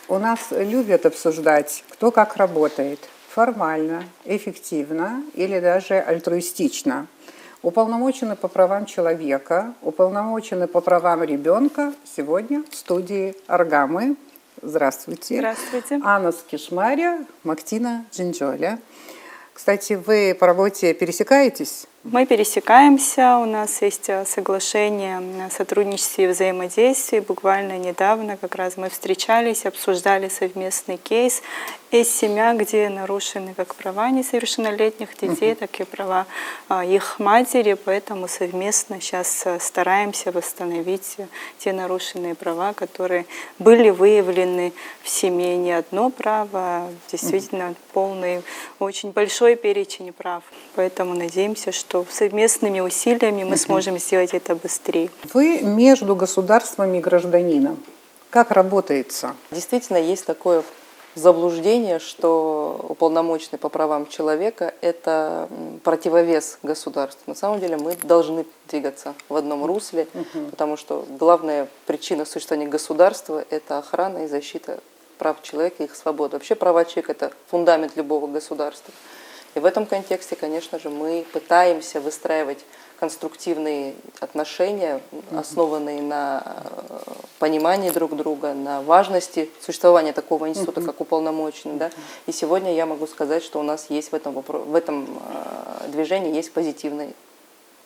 У нас любят обсуждать, кто как работает. Формально, эффективно или даже альтруистично. Уполномоченный по правам человека, уполномоченный по правам ребенка сегодня в студии Аргамы. Здравствуйте. Здравствуйте. Анна Скишмаря, Мактина Джинджоля. Кстати, вы по работе пересекаетесь? Мы пересекаемся, у нас есть соглашение о сотрудничестве и взаимодействии. Буквально недавно как раз мы встречались, обсуждали совместный кейс из семья, где нарушены как права несовершеннолетних детей, так и права их матери. Поэтому совместно сейчас стараемся восстановить те нарушенные права, которые были выявлены в семье. Не одно право, а действительно полный, очень большой перечень прав. Поэтому надеемся, что совместными усилиями мы сможем сделать это быстрее. Вы между государством и гражданином. Как работается? Действительно, есть такое заблуждение, что уполномоченный по правам человека – это противовес государству. На самом деле мы должны двигаться в одном русле, потому что главная причина существования государства – это охрана и защита прав человека и их свободы. Вообще права человека – это фундамент любого государства. И в этом контексте, конечно же, мы пытаемся выстраивать конструктивные отношения, основанные на понимании друг друга, на важности существования такого института, как уполномоченный. Да? И сегодня я могу сказать, что у нас есть в этом движении есть позитивный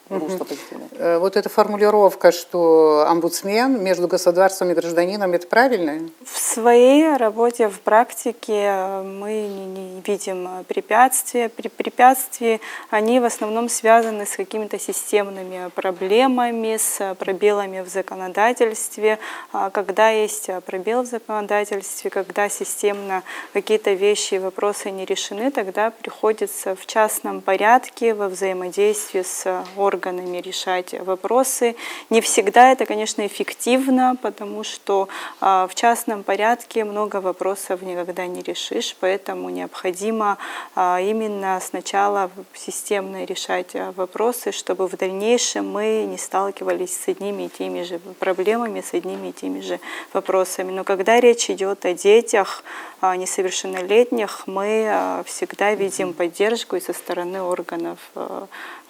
русло позитивное. Вот эта формулировка, что омбудсмен между государством и гражданином, это правильно? В своей работе, в практике мы не видим препятствия. Препятствия, они в основном связаны с какими-то системными проблемами, с пробелами в законодательстве. Когда есть пробел в законодательстве, когда системно какие-то вещи и вопросы не решены, тогда приходится в частном порядке, во взаимодействии с органами решать вопросы. Не всегда это, конечно, эффективно, потому что в частном порядке много вопросов никогда не решишь, поэтому необходимо именно сначала системно решать вопросы, чтобы в дальнейшем мы не сталкивались с одними и теми же проблемами, с одними и теми же вопросами. Но когда речь идет о детях несовершеннолетних, мы всегда видим поддержку и со стороны органов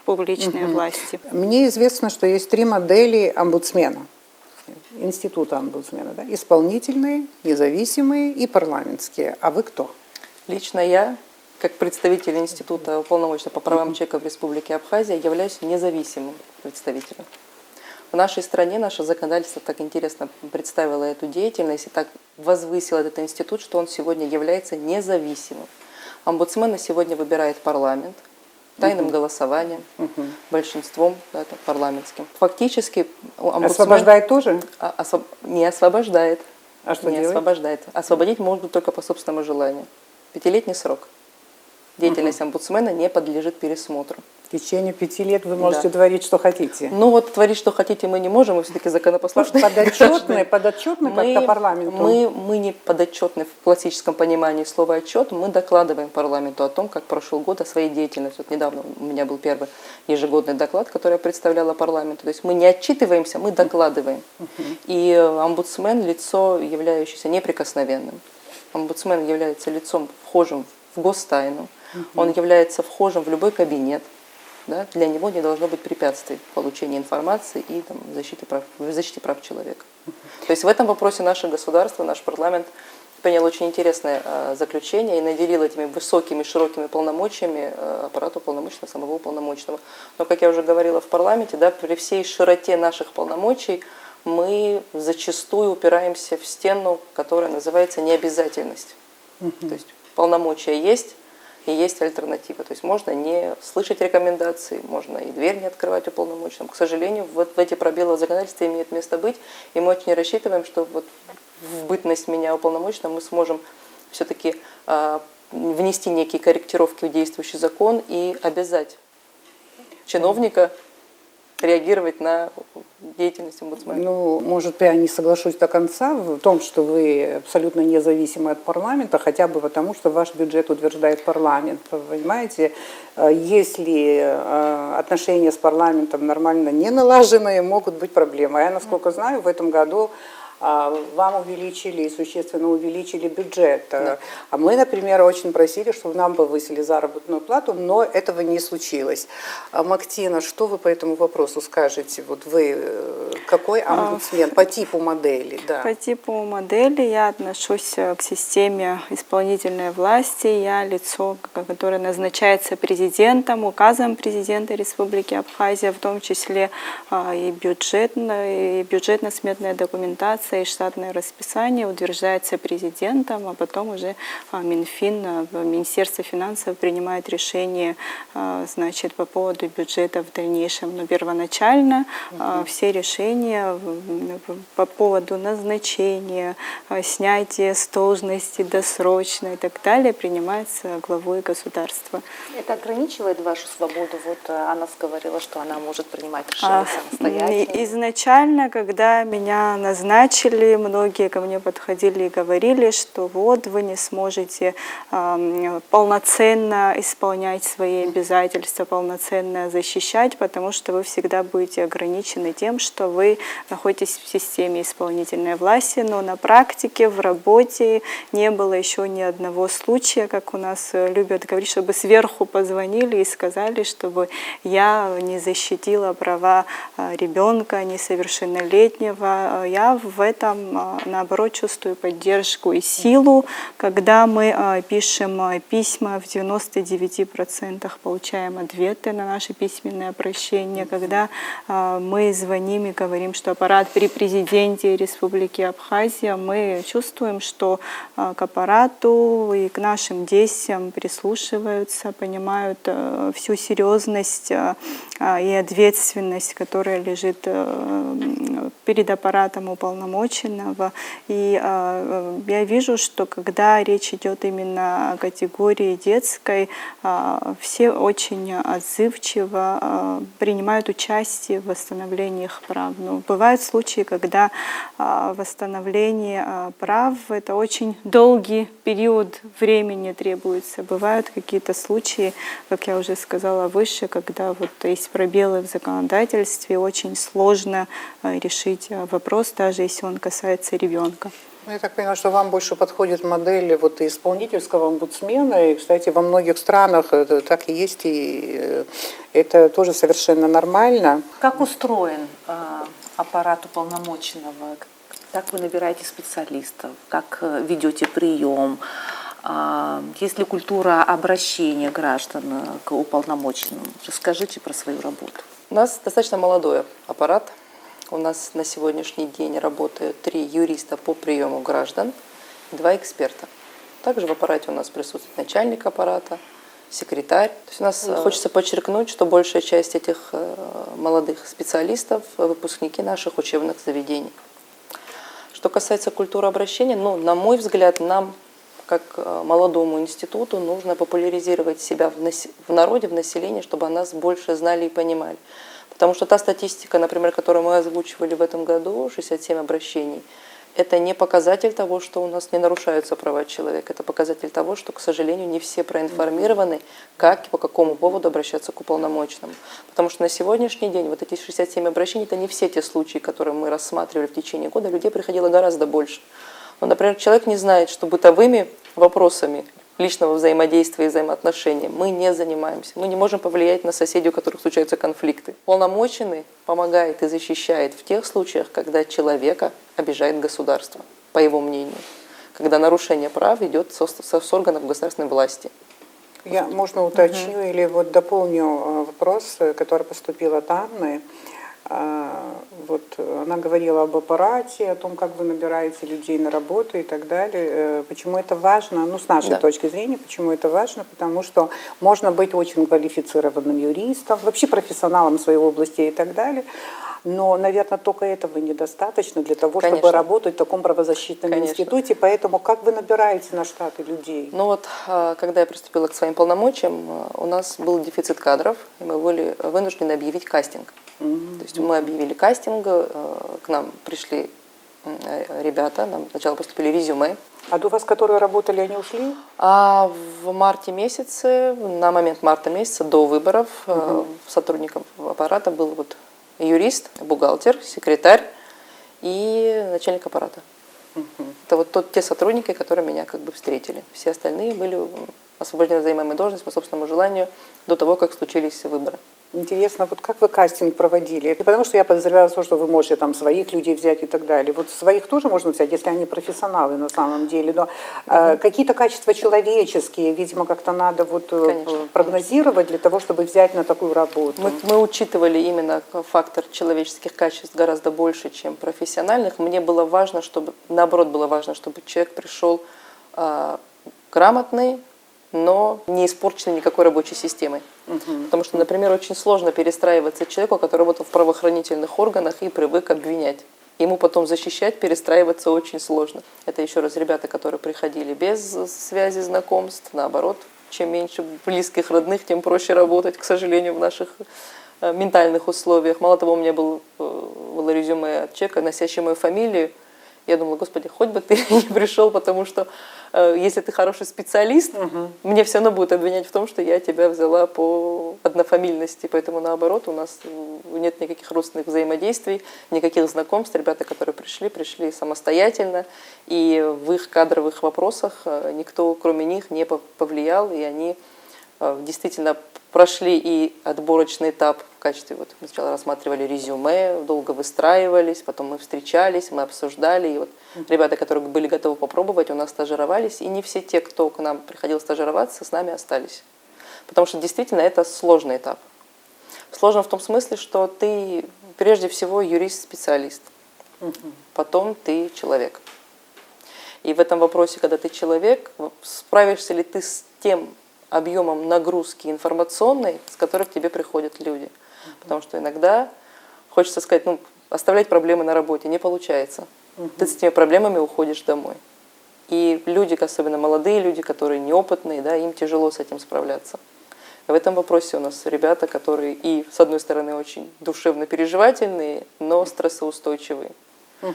публичной власти. Мне известно, что есть 3 модели омбудсмена, института омбудсмена. Да? Исполнительные, независимые и парламентские. А вы кто? Лично я, как представитель Института уполномоченного по правам человека в Республике Абхазия, являюсь независимым представителем. В нашей стране наше законодательство так интересно представило эту деятельность и так возвысило этот институт, что он сегодня является независимым. Омбудсмена сегодня выбирает парламент тайным голосованием, большинством парламентским. Фактически омбудсмен освобождает тоже? Не освобождает. А что не делает? Освобождает. Освободить можно только по собственному желанию. 5-летний срок. Деятельность омбудсмена не подлежит пересмотру. В течение 5 лет вы можете творить, что хотите. Ну вот творить, что хотите, мы не можем, мы все-таки законопослушные. Подотчетны как-то парламенту? Мы не подотчетны в классическом понимании слова отчет, мы докладываем парламенту о том, как прошел год, о своей деятельности. Вот недавно у меня был первый ежегодный доклад, который я представляла парламенту. То есть мы не отчитываемся, мы докладываем. И омбудсмен – лицо, являющееся неприкосновенным. Омбудсмен является лицом, вхожим в гостайну, он является вхожим в любой кабинет. Да, для него не должно быть препятствий в получении информации и в защите прав человека. То есть в этом вопросе наше государство, наш парламент принял очень интересное заключение и наделил этими высокими, широкими полномочиями аппарат уполномоченного, самого уполномоченного. Но, как я уже говорила в парламенте, да, при всей широте наших полномочий мы зачастую упираемся в стену, которая называется необязательность. То есть полномочия есть, и есть альтернатива. То есть можно не слышать рекомендации, можно и дверь не открывать уполномоченному. К сожалению, вот в эти пробелы в законодательстве имеют место быть, и мы очень рассчитываем, что вот в бытность меня уполномоченным мы сможем все-таки внести некие корректировки в действующий закон и обязать чиновника реагировать на деятельность омбудсмена? Ну, может, я не соглашусь до конца в том, что вы абсолютно независимы от парламента, хотя бы потому, что ваш бюджет утверждает парламент. Понимаете, если отношения с парламентом нормально не налажены, могут быть проблемы. Я, насколько знаю, в этом году вам увеличили и существенно увеличили бюджет. А мы, например, очень просили, чтобы нам повысили заработную плату, но этого не случилось. Мактина, что вы по этому вопросу скажете? Вот вы какой омбудсмен по типу модели? Да. По типу модели я отношусь к системе исполнительной власти. Я лицо, которое назначается президентом, указом президента Республики Абхазия, в том числе и бюджетно-сметная документация, и штатное расписание утверждается президентом, а потом уже Минфин, Министерство финансов принимает решение, значит, по поводу бюджета в дальнейшем. Но первоначально все решения по поводу назначения, снятия с должности досрочно и так далее принимается главой государства. Это ограничивает вашу свободу? Вот Анна говорила, что она может принимать решения самостоятельно. Изначально, когда меня назначили, многие ко мне подходили и говорили, что вот вы не сможете полноценно исполнять свои обязательства, полноценно защищать, потому что вы всегда будете ограничены тем, что вы находитесь в системе исполнительной власти, но на практике, в работе не было еще ни одного случая, как у нас любят говорить, чтобы сверху позвонили и сказали, чтобы я не защитила права ребенка несовершеннолетнего. Я в этом, наоборот, чувствую поддержку и силу, когда мы пишем письма, в 99% получаем ответы на наши письменные обращения, когда мы звоним и говорим, что аппарат при президенте Республики Абхазия, мы чувствуем, что к аппарату и к нашим действиям прислушиваются, понимают всю серьезность и ответственность, которая лежит перед аппаратом уполномоченного. И я вижу, что когда речь идет именно о категории детской, все очень отзывчиво принимают участие в восстановлении их прав. Но бывают случаи, когда восстановление прав — это очень долгий период времени требуется. Бывают какие-то случаи, как я уже сказала выше, когда вот есть пробелы в законодательстве, очень сложно решить вопрос, даже если он касается ребенка. Ну, я так понимаю, что вам больше подходит модель вот исполнительского омбудсмена, и, кстати, во многих странах это так и есть, и это тоже совершенно нормально. Как устроен аппарат уполномоченного? Как вы набираете специалистов? Как ведете прием? Есть ли культура обращения граждан к уполномоченным? Расскажите про свою работу. У нас достаточно молодой аппарат. У нас на сегодняшний день работают 3 юриста по приему граждан, 2 эксперта. Также в аппарате у нас присутствует начальник аппарата, секретарь. То есть у нас хочется подчеркнуть, что большая часть этих молодых специалистов – выпускники наших учебных заведений. Что касается культуры обращения, на мой взгляд, нам, как молодому институту, нужно популяризировать себя в народе, в населении, чтобы о нас больше знали и понимали. Потому что та статистика, например, которую мы озвучивали в этом году, 67 обращений, это не показатель того, что у нас не нарушаются права человека, это показатель того, что, к сожалению, не все проинформированы, как и по какому поводу обращаться к уполномоченному. Потому что на сегодняшний день вот эти 67 обращений, это не все те случаи, которые мы рассматривали в течение года, людей приходило гораздо больше. Но, например, человек не знает, что бытовыми вопросами личного взаимодействия и взаимоотношений мы не занимаемся. Мы не можем повлиять на соседей, у которых случаются конфликты. Уполномоченный помогает и защищает в тех случаях, когда человека обижает государство, по его мнению, когда нарушение прав идет с органов государственной власти. Я, можно уточню или вот дополню вопрос, который поступил от Анны. Вот она говорила об аппарате, о том, как вы набираете людей на работу и так далее. Почему это важно? Ну, с нашей точки зрения, почему это важно? Потому что можно быть очень квалифицированным юристом, вообще профессионалом в своей области и так далее. Но, наверное, только этого недостаточно для того, чтобы работать в таком правозащитном институте. Поэтому как вы набираете на штаты людей? Ну вот, когда я приступила к своим полномочиям, у нас был дефицит кадров, и мы были вынуждены объявить кастинг. То есть мы объявили кастинг, к нам пришли ребята, нам сначала поступили резюме. А до вас, которые работали, они ушли? А в марте месяце, на момент марта месяца, до выборов, сотрудником аппарата был вот юрист, бухгалтер, секретарь и начальник аппарата. Это вот те сотрудники, которые меня как бы встретили. Все остальные были освобождены занимаемой должности по собственному желанию до того, как случились выборы. Интересно, вот как вы кастинг проводили? Это потому что я подозревала, что вы можете там своих людей взять и так далее. Вот своих тоже можно взять, если они профессионалы на самом деле. Но какие-то качества человеческие, видимо, как-то надо вот прогнозировать для того, чтобы взять на такую работу. Мы учитывали именно фактор человеческих качеств гораздо больше, чем профессиональных. Мне было важно, чтобы, наоборот, было важно, чтобы человек пришел грамотный, но не испорченный никакой рабочей системой. Потому что, например, очень сложно перестраиваться человеку, который работал в правоохранительных органах и привык обвинять. Ему потом защищать, перестраиваться очень сложно. Это еще раз ребята, которые приходили без связи, знакомств, наоборот. Чем меньше близких, родных, тем проще работать, к сожалению, в наших ментальных условиях. Мало того, у меня было резюме от человека, носящего мою фамилию. Я думала, господи, хоть бы ты не пришел, потому что если ты хороший специалист, мне все равно будут обвинять в том, что я тебя взяла по однофамильности. Поэтому наоборот, у нас нет никаких родственных взаимодействий, никаких знакомств. Ребята, которые пришли самостоятельно. И в их кадровых вопросах никто, кроме них, не повлиял. И они действительно прошли и отборочный этап в качестве, вот мы сначала рассматривали резюме, долго выстраивались, потом мы встречались, мы обсуждали, и вот ребята, которые были готовы попробовать, у нас стажировались, и не все те, кто к нам приходил стажироваться, с нами остались. Потому что действительно это сложный этап. Сложно в том смысле, что ты прежде всего юрист-специалист, потом ты человек. И в этом вопросе, когда ты человек, справишься ли ты с тем объемом нагрузки информационной, с которой к тебе приходят люди. Потому что иногда хочется сказать, оставлять проблемы на работе не получается. Ты с этими проблемами уходишь домой. И люди, особенно молодые люди, которые неопытные, да, им тяжело с этим справляться. В этом вопросе у нас ребята, которые и, с одной стороны, очень душевно переживательные, но стрессоустойчивые.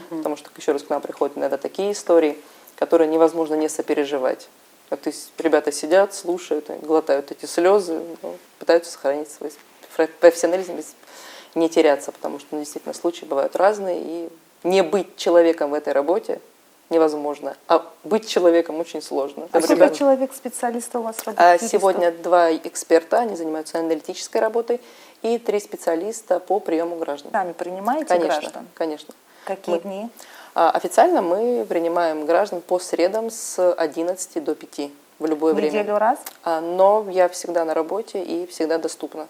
Потому что, еще раз, к нам приходят иногда такие истории, которые невозможно не сопереживать. То есть ребята сидят, слушают, глотают эти слезы, пытаются сохранить свой профессионализм, не теряться, потому что действительно случаи бывают разные, и не быть человеком в этой работе невозможно, а быть человеком очень сложно. А сколько человек-специалистов у вас работает? Сегодня 2 эксперта, они занимаются аналитической работой, и 3 специалиста по приему граждан. Сами принимаете Конечно, граждан? конечно. Какие дни? Официально мы принимаем граждан по средам с 11 до 5 в любое время. Неделю раз? Но я всегда на работе и всегда доступна.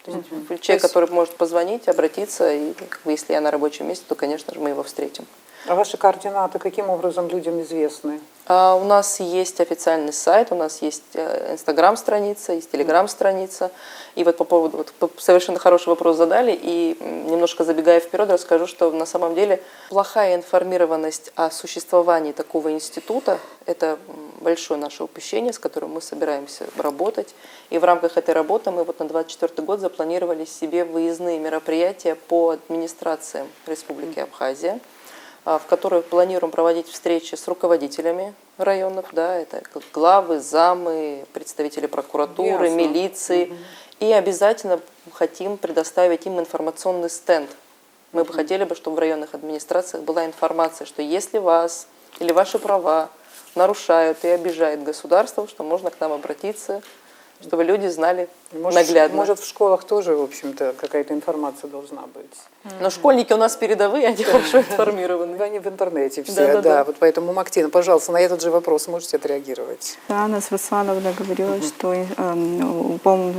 То есть человек, который может позвонить, обратиться, и если я на рабочем месте, то, конечно же, мы его встретим. А ваши координаты каким образом людям известны? У нас есть официальный сайт, у нас есть Инстаграм-страница, есть Телеграм-страница. И вот по поводу, совершенно хороший вопрос задали, и немножко забегая вперед, расскажу, что на самом деле плохая информированность о существовании такого института – это большое наше упущение, с которым мы собираемся работать. И в рамках этой работы мы вот на 2024 год запланировали себе выездные мероприятия по администрациям Республики Абхазия, в которых планируем проводить встречи с руководителями районов, да, это главы, замы, представители прокуратуры, милиции. И обязательно хотим предоставить им информационный стенд. Мы бы хотели, чтобы в районных администрациях была информация, что если вас или ваши права нарушают и обижает государство, что можно к нам обратиться, чтобы люди знали наглядно. Может, в школах тоже, в общем-то, какая-то информация должна быть. Но школьники у нас передовые, они хорошо информированы. Они в интернете все, да. Вот поэтому, Мактина, пожалуйста, на этот же вопрос можете отреагировать. Анна Сваслановна говорила, что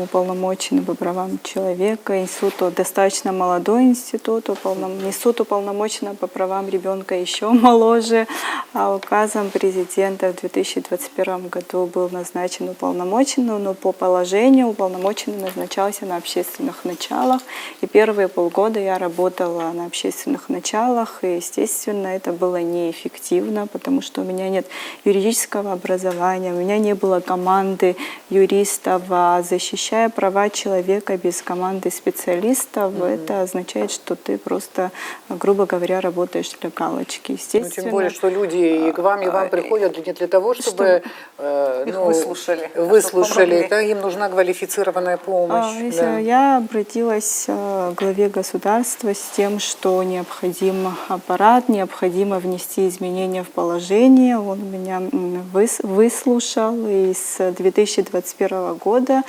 уполномоченный по правам человека, институт достаточно молодой институт, институт уполномоченного по правам ребенка еще моложе, а указом президента в 2021 году был назначен уполномоченный, но по положению уполномоченный назначался на общественных началах, и первые полгода я работала на общественных началах, и, естественно, это было неэффективно, потому что у меня нет юридического образования, у меня не было команды юристов. А защищая права человека без команды специалистов, это означает, что ты просто, грубо говоря, работаешь для галочки. Ну, тем более, что люди и к вам приходят не для того, чтобы их выслушали. Выслушали, да, им нужна квалифицированная специализированная помощь. Да. Я обратилась к главе государства с тем, что необходим аппарат, необходимо внести изменения в положение. Он меня выслушал, и с 2021 года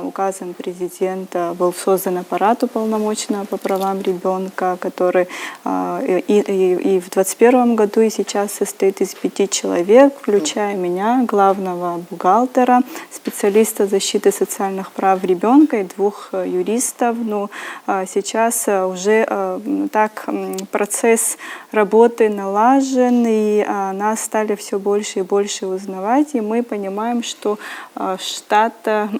указом президента был создан аппарат уполномоченного по правам ребенка, который и в 2021 году, и сейчас состоит из 5 человек, включая меня, главного бухгалтера, специалиста защиты социальных прав ребенка и 2 юристов. Но сейчас уже так процесс работы налажен, и нас стали все больше и больше узнавать, и мы понимаем, что штатных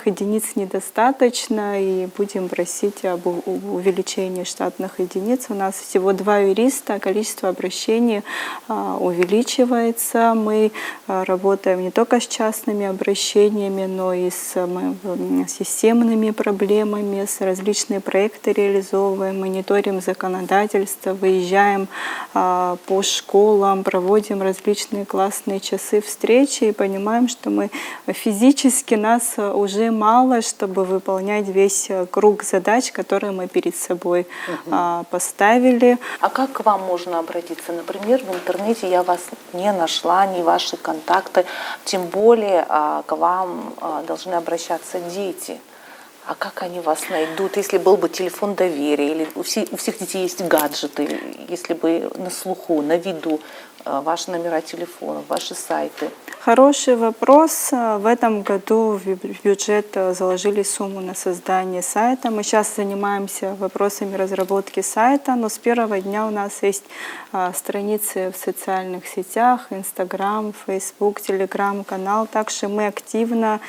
единиц недостаточно, и будем просить об увеличении штатных единиц. У нас всего 2 юриста, количество обращений увеличивается. Мы работаем не только с частными обращениями, но и с системными проблемами, с различными проекты реализовываем, мониторим законодательство, выезжаем по школам, проводим различные классные часы встречи и понимаем, что мы физически нас уже мало, чтобы выполнять весь круг задач, которые мы перед собой поставили. А как к вам можно обратиться? Например, в интернете я вас не нашла, ни ваши контакты, тем более к вам должны обращаться дети. А как они вас найдут, если был бы телефон доверия, или у всех детей есть гаджеты, если бы на слуху, на виду ваши номера телефонов, ваши сайты? Хороший вопрос. В этом году в бюджет заложили сумму на создание сайта. Мы сейчас занимаемся вопросами разработки сайта, но с первого дня у нас есть страницы в социальных сетях, Инстаграм, Фейсбук, Телеграм-канал. Также мы активно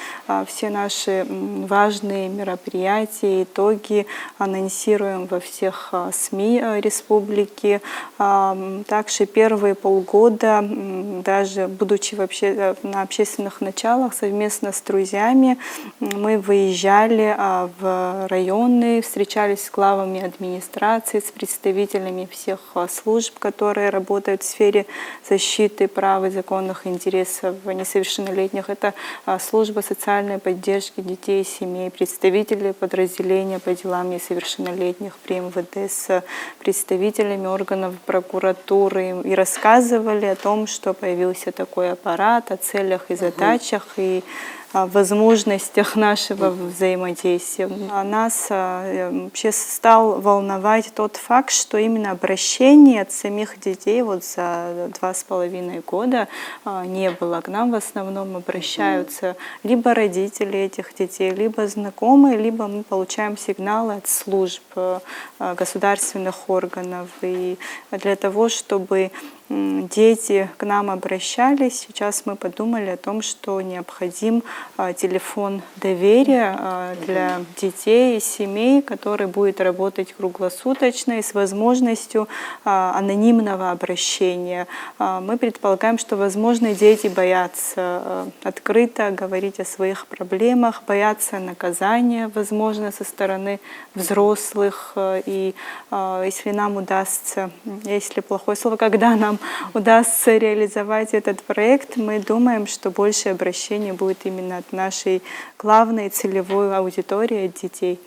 все наши важные мероприятия, итоги анонсируем во всех СМИ республики. Также первые полгода, даже будучи вообще на общественных началах, совместно с друзьями мы выезжали в районы, встречались с главами администрации, с представителями всех служб, которые работают в сфере защиты прав и законных интересов несовершеннолетних. Это служба социальной поддержки детей и семей, представители подразделения по делам несовершеннолетних при МВД, с представителями органов прокуратуры, и рассказывали о том, что появился такой аппарат, о целях и задачах, и о возможностях нашего взаимодействия. Нас вообще стал волновать тот факт, что именно обращений от самих детей вот за 2,5 года не было. К нам в основном обращаются либо родители этих детей, либо знакомые, либо мы получаем сигналы от служб государственных органов. И для того, чтобы дети к нам обращались, сейчас мы подумали о том, что необходим телефон доверия для детей и семей, который будет работать круглосуточно и с возможностью анонимного обращения. Мы предполагаем, что, возможно, дети боятся открыто говорить о своих проблемах, боятся наказания, возможно, со стороны взрослых. И если нам удастся, если плохое слово, когда нам удастся реализовать этот проект, мы думаем, что больше обращений будет именно от нашей главной целевой аудитории, от детей.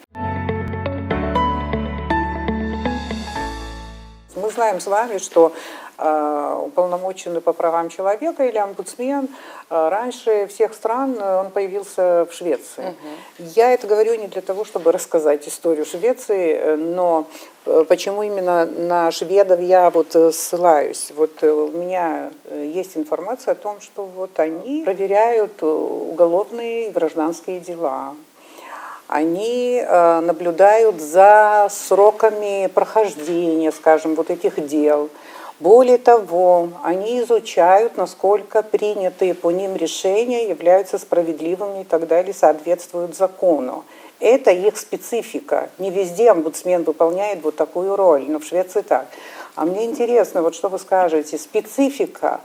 Мы знаем с вами, что уполномоченный по правам человека или омбудсмен раньше всех стран он появился в Швеции. Я это говорю не для того, чтобы рассказать историю Швеции, но почему именно на шведов я вот ссылаюсь. Вот у меня есть информация о том, что вот они проверяют уголовные и гражданские дела. Они наблюдают за сроками прохождения, скажем, вот этих дел. Более того, они изучают, насколько принятые по ним решения являются справедливыми и так далее, соответствуют закону. Это их специфика. Не везде омбудсмен выполняет вот такую роль, но в Швеции так. А мне интересно, вот что вы скажете, специфика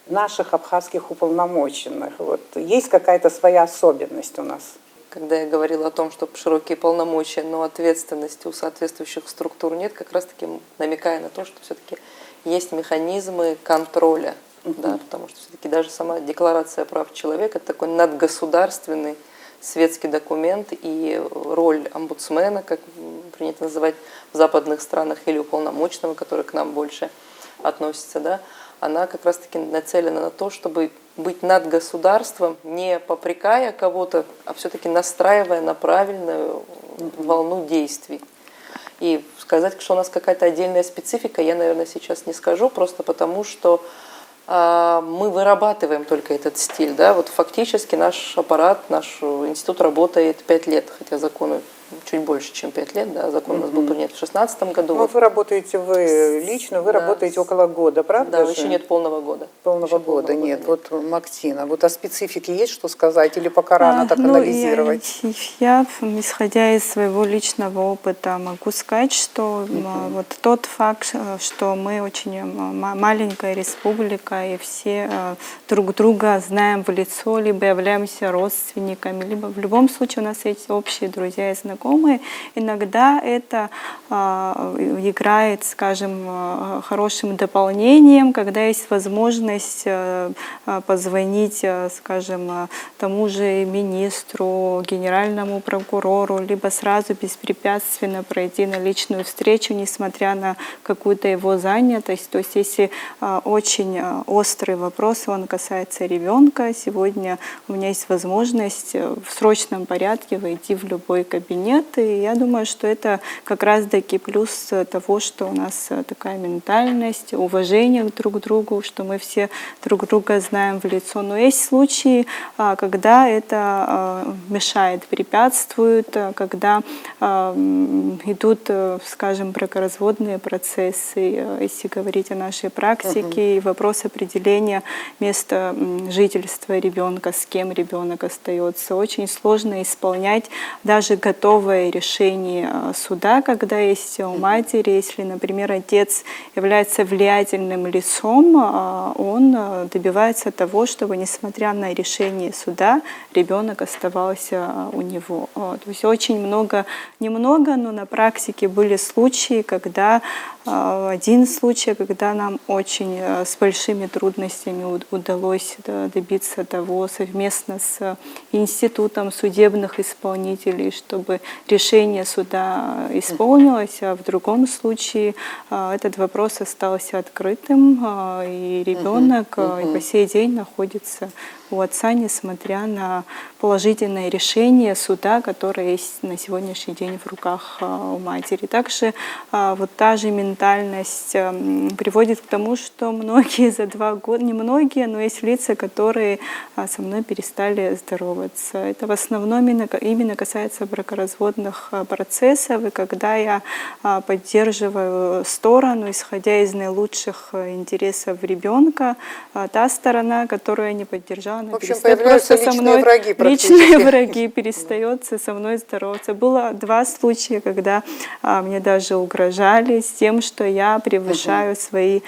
наших абхазских уполномоченных. Вот, есть какая-то своя особенность у нас? Когда я говорила о том, что широкие полномочия, но ответственности у соответствующих структур нет, как раз-таки намекая на то, что все-таки есть механизмы контроля, да, потому что все-таки даже сама Декларация прав человека – это такой надгосударственный светский документ, и роль омбудсмена, как принято называть в западных странах, или уполномоченного, который к нам больше относится, да, она как раз-таки нацелена на то, чтобы быть над государством, не попрекая кого-то, а все-таки настраивая на правильную волну действий. И сказать, что у нас какая-то отдельная специфика, я, наверное, сейчас не скажу, просто потому что мы вырабатываем только этот стиль. Да? Вот фактически наш аппарат, наш институт работает 5 лет, хотя закону чуть больше, чем 5 лет. Да? Закон у нас был принят в 2016 году. Ну, вы работаете, вы лично, вы Да. работаете около года, правда Да, же? еще нет полного года. Полного Еще года полного нет. года Вот, Мактина, вот о специфике есть что сказать или пока рано так анализировать? Я, исходя из своего личного опыта, могу сказать, что вот тот факт, что мы очень маленькая республика, и все друг друга знаем в лицо, либо являемся родственниками, либо в любом случае у нас есть общие друзья и знакомые, иногда это играет, скажем, хорошим дополнением, когда есть возможность позвонить, скажем, тому же министру, генеральному прокурору, либо сразу беспрепятственно пройти на личную встречу, несмотря на какую-то его занятость. То есть если очень острый вопрос, он касается ребенка, сегодня у меня есть возможность в срочном порядке войти в любой кабинет, и я думаю, что это как раз-таки плюс того, что у нас такая ментальность, уважение друг к другу, что мы все друг друга знаем в лицо. Но есть случаи, когда это мешает, препятствует, когда идут, скажем, бракоразводные процессы, если говорить о нашей практике, и вопрос определения места жительства ребенка, с кем ребенок остается. Очень сложно исполнять даже готовое решение суда, когда есть у матери, если, например, отец является влиятельным лицом, он добивается того, чтобы, несмотря на решение суда, ребенок оставался у него. То есть очень много, немного, но на практике были случаи, когда один случай, когда нам очень с большими трудностями удалось добиться того совместно с институтом судебных исполнителей, чтобы решение суда исполнилось, а в другом случае этот вопрос остался открытым, и ребенок и по сей день находится у отца, несмотря на положительное решение суда, которое есть на сегодняшний день в руках у матери. Также вот та же ментальность приводит к тому, что многие за 2 года, не многие, но есть лица, которые со мной перестали здороваться. Это в основном именно касается бракоразводных процессов, и когда я поддерживаю сторону, исходя из наилучших интересов ребенка, та сторона, которую я не поддержала, она В общем, перестает появляются просто со личные мной, враги практически. личные враги, перестается со мной здороваться. Было 2 случая, когда мне даже угрожали с тем, что я превышаю свои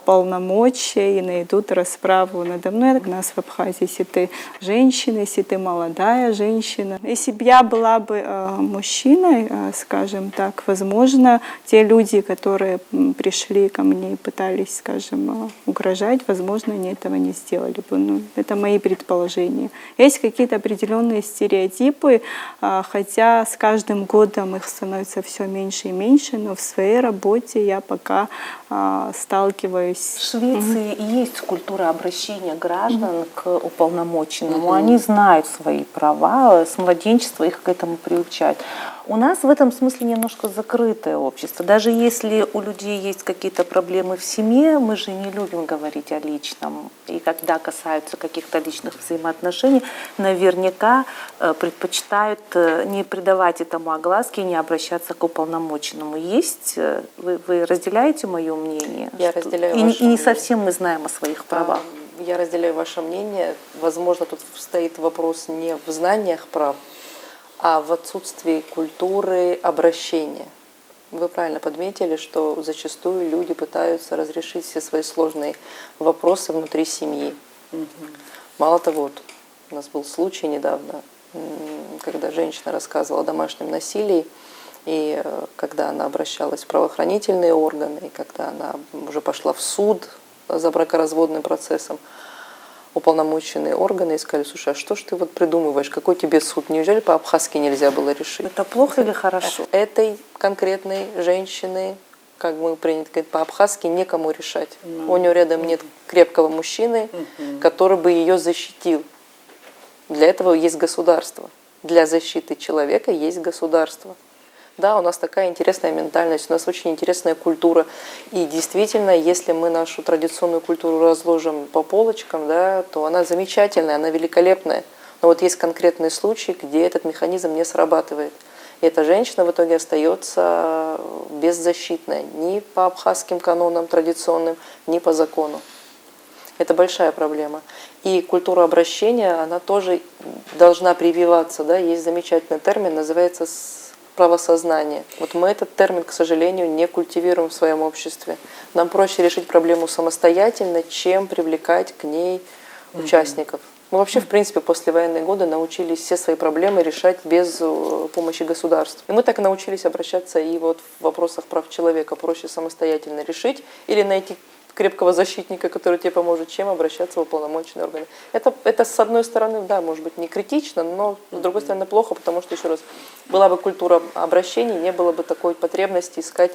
полномочия и найдут расправу надо мной. У нас в Абхазии, если ты женщина, если ты молодая женщина. Если бы я была бы мужчиной, скажем так, возможно, те люди, которые пришли ко мне и пытались, скажем, угрожать, возможно, они этого не сделали бы. Ну, это мои предположения. Есть какие-то определенные стереотипы, хотя с каждым годом их становится все меньше и меньше, но в своей работе я пока сталкиваюсь. В Швеции есть культура обращения граждан к уполномоченному. Они знают свои права, с младенчества их к этому приучают. У нас в этом смысле немножко закрытое общество. Даже если у людей есть какие-то проблемы в семье, мы же не любим говорить о личном. И когда касаются каких-то личных взаимоотношений, наверняка предпочитают не придавать этому огласки и не обращаться к уполномоченному. Есть? Вы разделяете мое мнение? Я разделяю И ваше не мнение. совсем мы знаем о своих правах. Я разделяю ваше мнение. Возможно, тут стоит вопрос не в знаниях прав, а в отсутствии культуры обращения. Вы правильно подметили, что зачастую люди пытаются разрешить все свои сложные вопросы внутри семьи. Мало того, вот у нас был случай недавно, когда женщина рассказывала о домашнем насилии, и когда она обращалась в правоохранительные органы, и когда она уже пошла в суд за бракоразводным процессом, уполномоченные органы и сказали: слушай, а что ж ты вот придумываешь, какой тебе суд, неужели по-абхазски нельзя было решить? Это плохо или хорошо? Этой конкретной женщины, как мы принято говорить, по-абхазски некому решать. У нее рядом нет крепкого мужчины, который бы ее защитил. Для этого есть государство. Для защиты человека есть государство. Да, у нас такая интересная ментальность, у нас очень интересная культура. И действительно, если мы нашу традиционную культуру разложим по полочкам, да, то она замечательная, она великолепная. Но вот есть конкретные случаи, где этот механизм не срабатывает. И эта женщина в итоге остается беззащитной ни по абхазским канонам традиционным, ни по закону. Это большая проблема. И культура обращения, она тоже должна прививаться. Да? Есть замечательный термин, называется правосознание. Вот мы этот термин, к сожалению, не культивируем в своем обществе. Нам проще решить проблему самостоятельно, чем привлекать к ней участников. Мы вообще, в принципе, послевоенные годы научились все свои проблемы решать без помощи государства. И мы так и научились обращаться и вот в вопросах прав человека. Проще самостоятельно решить или найти крепкого защитника, который тебе поможет, чем обращаться в уполномоченные органы. Это с одной стороны, да, может быть, не критично, но с другой стороны плохо, потому что, еще раз, была бы культура обращений, не было бы такой потребности искать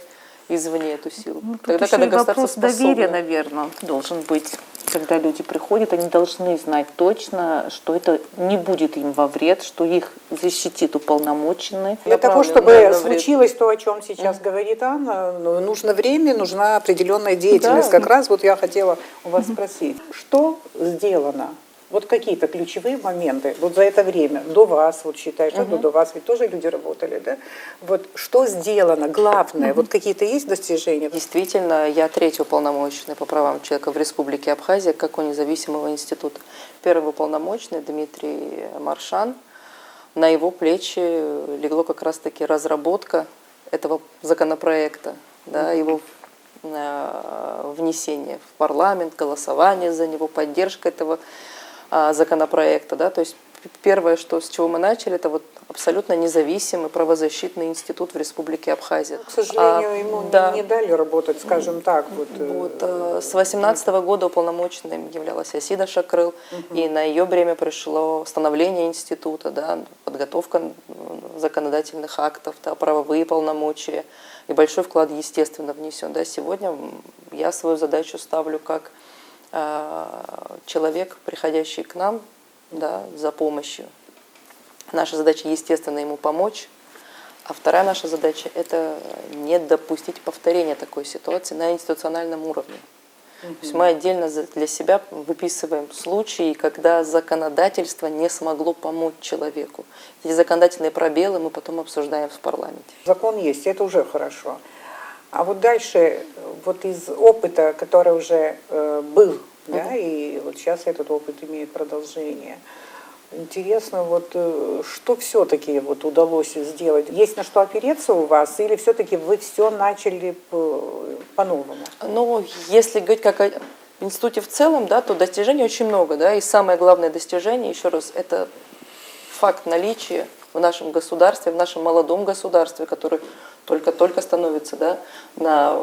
извне эту силу. Ну, Тогда, когда государство вопрос доверия, способно. наверное, должен быть. Когда люди приходят, они должны знать точно, что это не будет им во вред, что их защитит уполномоченный. Для того, Направлен, чтобы да, на вред. случилось то, о чем сейчас говорит Анна, нужно время, нужна определенная деятельность. Да. Как раз вот я хотела у вас спросить, что сделано? Вот какие-то ключевые моменты вот за это время, до вас, вот считай, что до вас ведь тоже люди работали, да? Вот что сделано, главное, вот какие-то есть достижения? Действительно, я третий уполномоченный по правам человека в Республике Абхазия, как у независимого института. Первый уполномоченный Дмитрий Маршан. На его плечи легло как раз-таки разработка этого законопроекта, да, его внесение в парламент, голосование за него, поддержка этого законопроекта. Да. То есть первое, с чего мы начали, это вот абсолютно независимый правозащитный институт в Республике Абхазия. К сожалению, ему да. не дали работать, скажем так. С 2018 года уполномоченным являлась Асида Шакрыл, и на ее время пришло становление института, да, подготовка законодательных актов, да, правовые полномочия, и большой вклад, естественно, внесен. Да. Сегодня я свою задачу ставлю как человек, приходящий к нам, да, за помощью. Наша задача, естественно, ему помочь. А вторая наша задача – это не допустить повторения такой ситуации на институциональном уровне. То есть мы отдельно для себя выписываем случаи, когда законодательство не смогло помочь человеку. Эти законодательные пробелы мы потом обсуждаем в парламенте. Закон есть, это уже хорошо. А вот дальше, вот из опыта, который уже был, да, и вот сейчас этот опыт имеет продолжение, интересно, вот что все-таки вот удалось сделать? Есть на что опереться у вас, или все-таки вы все начали по-новому? Ну, если говорить как о институте в целом, да, то достижений очень много. Да, и самое главное достижение, еще раз, это факт наличия в нашем государстве, в нашем молодом государстве, который только-только становится, да, на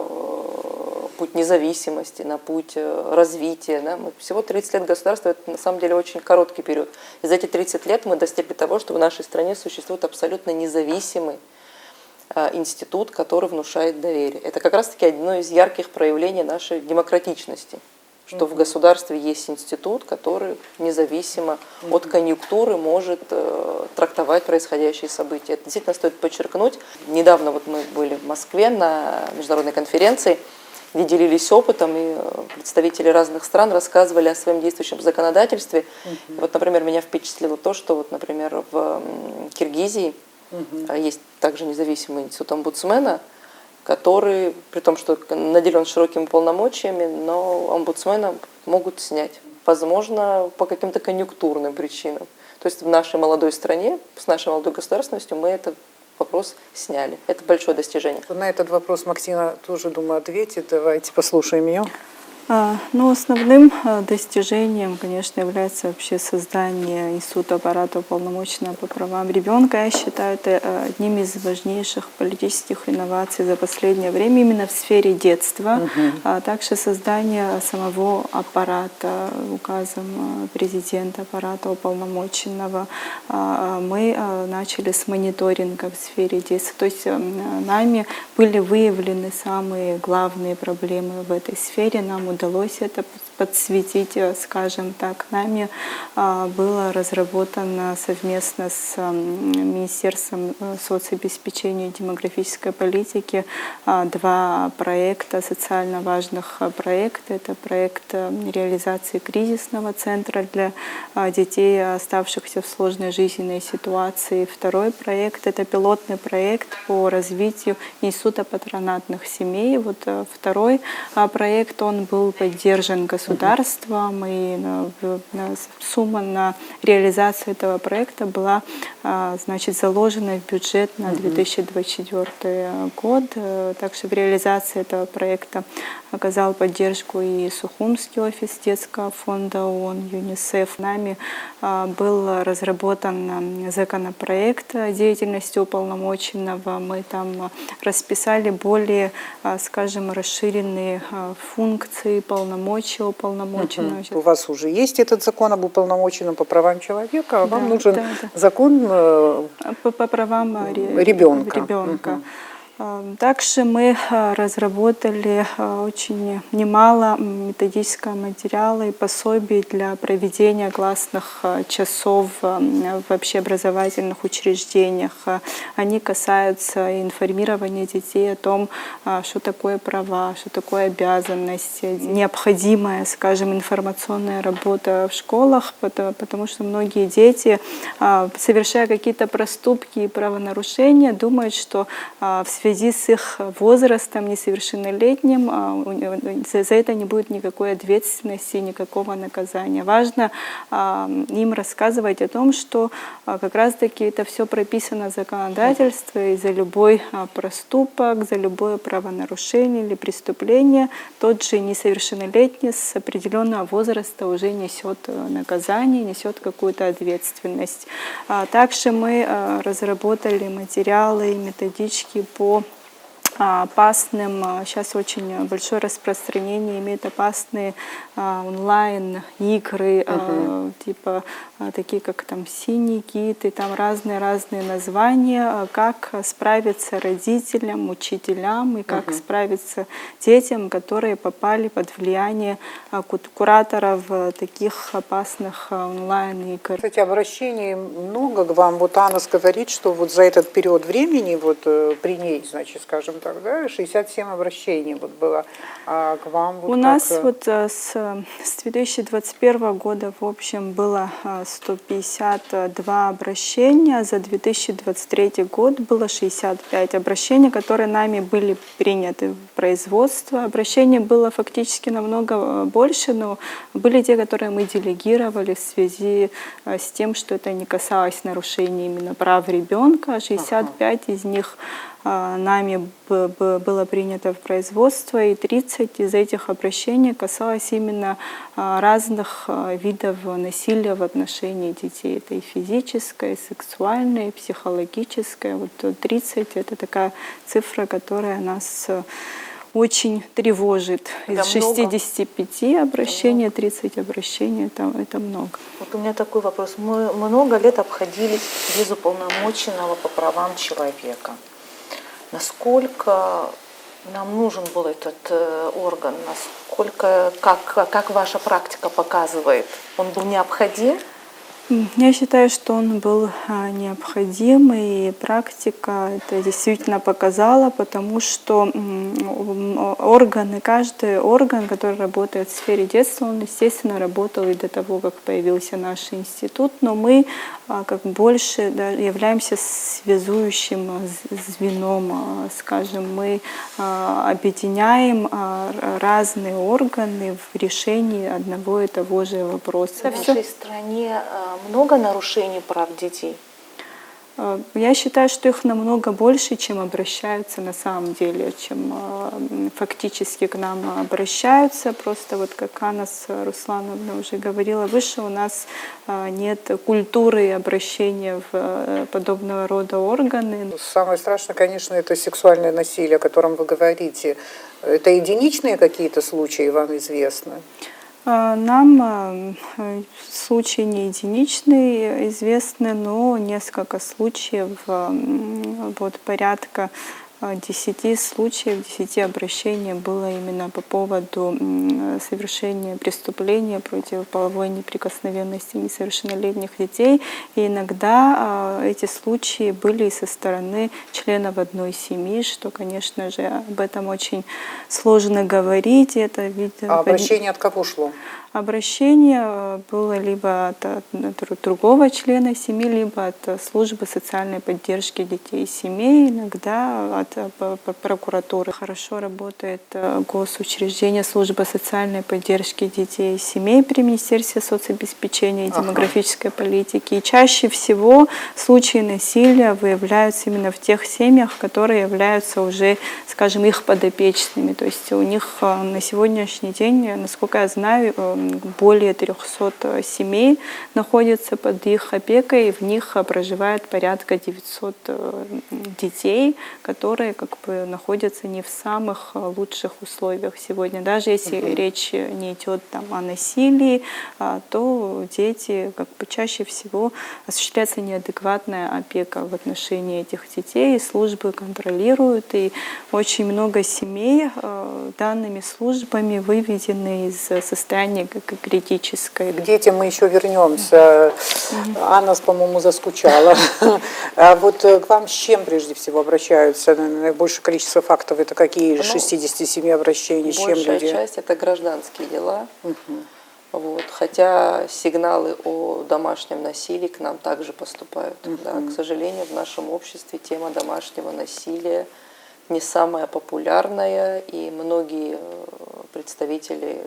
путь независимости, на путь развития. Да. Мы всего 30 лет государства, это на самом деле очень короткий период. И за эти 30 лет мы достигли того, что в нашей стране существует абсолютно независимый институт, который внушает доверие. Это как раз-таки одно из ярких проявлений нашей демократичности, что в государстве есть институт, который независимо от конъюнктуры может трактовать происходящие события. Это действительно стоит подчеркнуть. Недавно вот мы были в Москве на международной конференции, где делились опытом, и представители разных стран рассказывали о своем действующем законодательстве. Вот, например, меня впечатлило то, что, вот, например, в Киргизии есть также независимый институт омбудсмена, который, при том, что наделен широкими полномочиями, но омбудсмена могут снять. Возможно, по каким-то конъюнктурным причинам. То есть в нашей молодой стране, с нашей молодой государственностью мы этот вопрос сняли. Это большое достижение. На этот вопрос Максима тоже, думаю, ответит. Давайте послушаем ее. Ну, основным достижением, конечно, является вообще создание Института аппарата уполномоченного по правам ребенка. Я считаю, это одним из важнейших политических инноваций за последнее время именно в сфере детства, а также создание самого аппарата указом президента аппарата уполномоченного. Мы начали с мониторинга в сфере детства, то есть нами были выявлены самые главные проблемы в этой сфере, нам удалось это подсветить, скажем так. Нами было разработано совместно с Министерством соцобеспечения и демографической политики два проекта, социально важных проекта. Это проект реализации кризисного центра для детей, оставшихся в сложной жизненной ситуации. Второй проект — это пилотный проект по развитию Института патронатных семей. Вот второй проект, он был поддержан государством, и сумма на реализацию этого проекта была, значит, заложена в бюджет на 2024 год. Также в реализации этого проекта оказал поддержку и Сухумский офис детского фонда ООН, ЮНИСЕФ. Нами был разработан законопроект деятельности уполномоченного. Мы там расписали более, скажем, расширенные функции, полномочия уполномоченного. У вас уже есть этот закон об уполномоченном по правам человека, а вам нужен да. закон По правам ребенка. Также мы разработали очень немало методического материала и пособий для проведения классных часов в общеобразовательных учреждениях. Они касаются информирования детей о том, что такое права, что такое обязанности, необходимая, скажем, информационная работа в школах, потому что многие дети, совершая какие-то проступки и правонарушения, думают, что в связи с их возрастом несовершеннолетним за это не будет никакой ответственности, никакого наказания. Важно им рассказывать о том, что как раз-таки это все прописано в законодательстве, и за любой проступок, за любое правонарушение или преступление тот же несовершеннолетний с определенного возраста уже несет наказание, несет какую-то ответственность. Также мы разработали материалы и методички по опасным, сейчас очень большое распространение имеют опасные онлайн-игры, типа такие как там «Синий кит», и там разные названия, как справиться родителям, учителям, и как справиться детям, которые попали под влияние кураторов таких опасных онлайн-игр. Кстати, обращений много к вам. Вот Анна говорит, что вот за этот период времени, вот при ней, значит, скажем так, да, 67 обращений вот было, а к вам вот у как... нас вот с 2021 года в общем было 152 обращения, за 2023 год было 65 обращений, которые нами были приняты в производство. Обращений было фактически намного больше, но были те, которые мы делегировали в связи с тем, что это не касалось нарушений именно прав ребенка. 65 из них нами было принято в производство, и 30 из этих обращений касалось именно разных видов насилия в отношении детей. Это и физическое, и сексуальное, и психологическое. Вот 30 — это такая цифра, которая нас очень тревожит. Из 65 обращений 30 обращений это много. Вот у меня такой вопрос. Мы много лет обходились без уполномоченного по правам человека. Насколько нам нужен был этот орган? Насколько, как ваша практика показывает, он был необходим? Я считаю, что он был необходим, и практика это действительно показала, потому что каждый орган, который работает в сфере детства, он, естественно, работал и до того, как появился наш институт, но мы как больше являемся связующим звеном, скажем, мы объединяем разные органы в решении одного и того же вопроса. В нашей стране много нарушений прав детей? Я считаю, что их намного больше, чем обращаются на самом деле, чем фактически к нам обращаются. Просто вот как Анна Руслановна уже говорила выше, у нас нет культуры обращения в подобного рода органы. Самое страшное, конечно, это сексуальное насилие, о котором вы говорите. Это единичные какие-то случаи вам известны? Нам случаи не единичные известны, но несколько случаев, вот порядка 10 случаев, 10 обращений было именно по поводу совершения преступления против половой неприкосновенности несовершеннолетних детей. И иногда эти случаи были со стороны членов одной семьи, что, конечно же, об этом очень сложно говорить. Это А обращение от кого шло? Обращение было либо от другого члена семьи, либо от службы социальной поддержки детей и семей, иногда от прокуратуры. Хорошо работает госучреждение служба социальной поддержки детей и семей при Министерстве соцобеспечения и демографической политики. И чаще всего случаи насилия выявляются именно в тех семьях, которые являются уже, скажем, их подопечными. То есть у них на сегодняшний день, насколько я знаю, более 300 семей находятся под их опекой, и в них проживает порядка 900 детей, которые как бы находятся не в самых лучших условиях сегодня. Даже если речь не идет там о насилии, то дети как бы чаще всего осуществляется неадекватная опека в отношении этих детей, и службы контролируют, и очень много семей данными службами выведены из состояния критической. К детям мы еще вернемся. Анна, по-моему, заскучала. А вот к вам с чем прежде всего обращаются? Наибольшее количество фактов это какие? 67 обращений? С чем Большая люди? часть это гражданские дела. Вот. Хотя сигналы о домашнем насилии к нам также поступают. Да. К сожалению, в нашем обществе тема домашнего насилия не самая популярная, и многие представители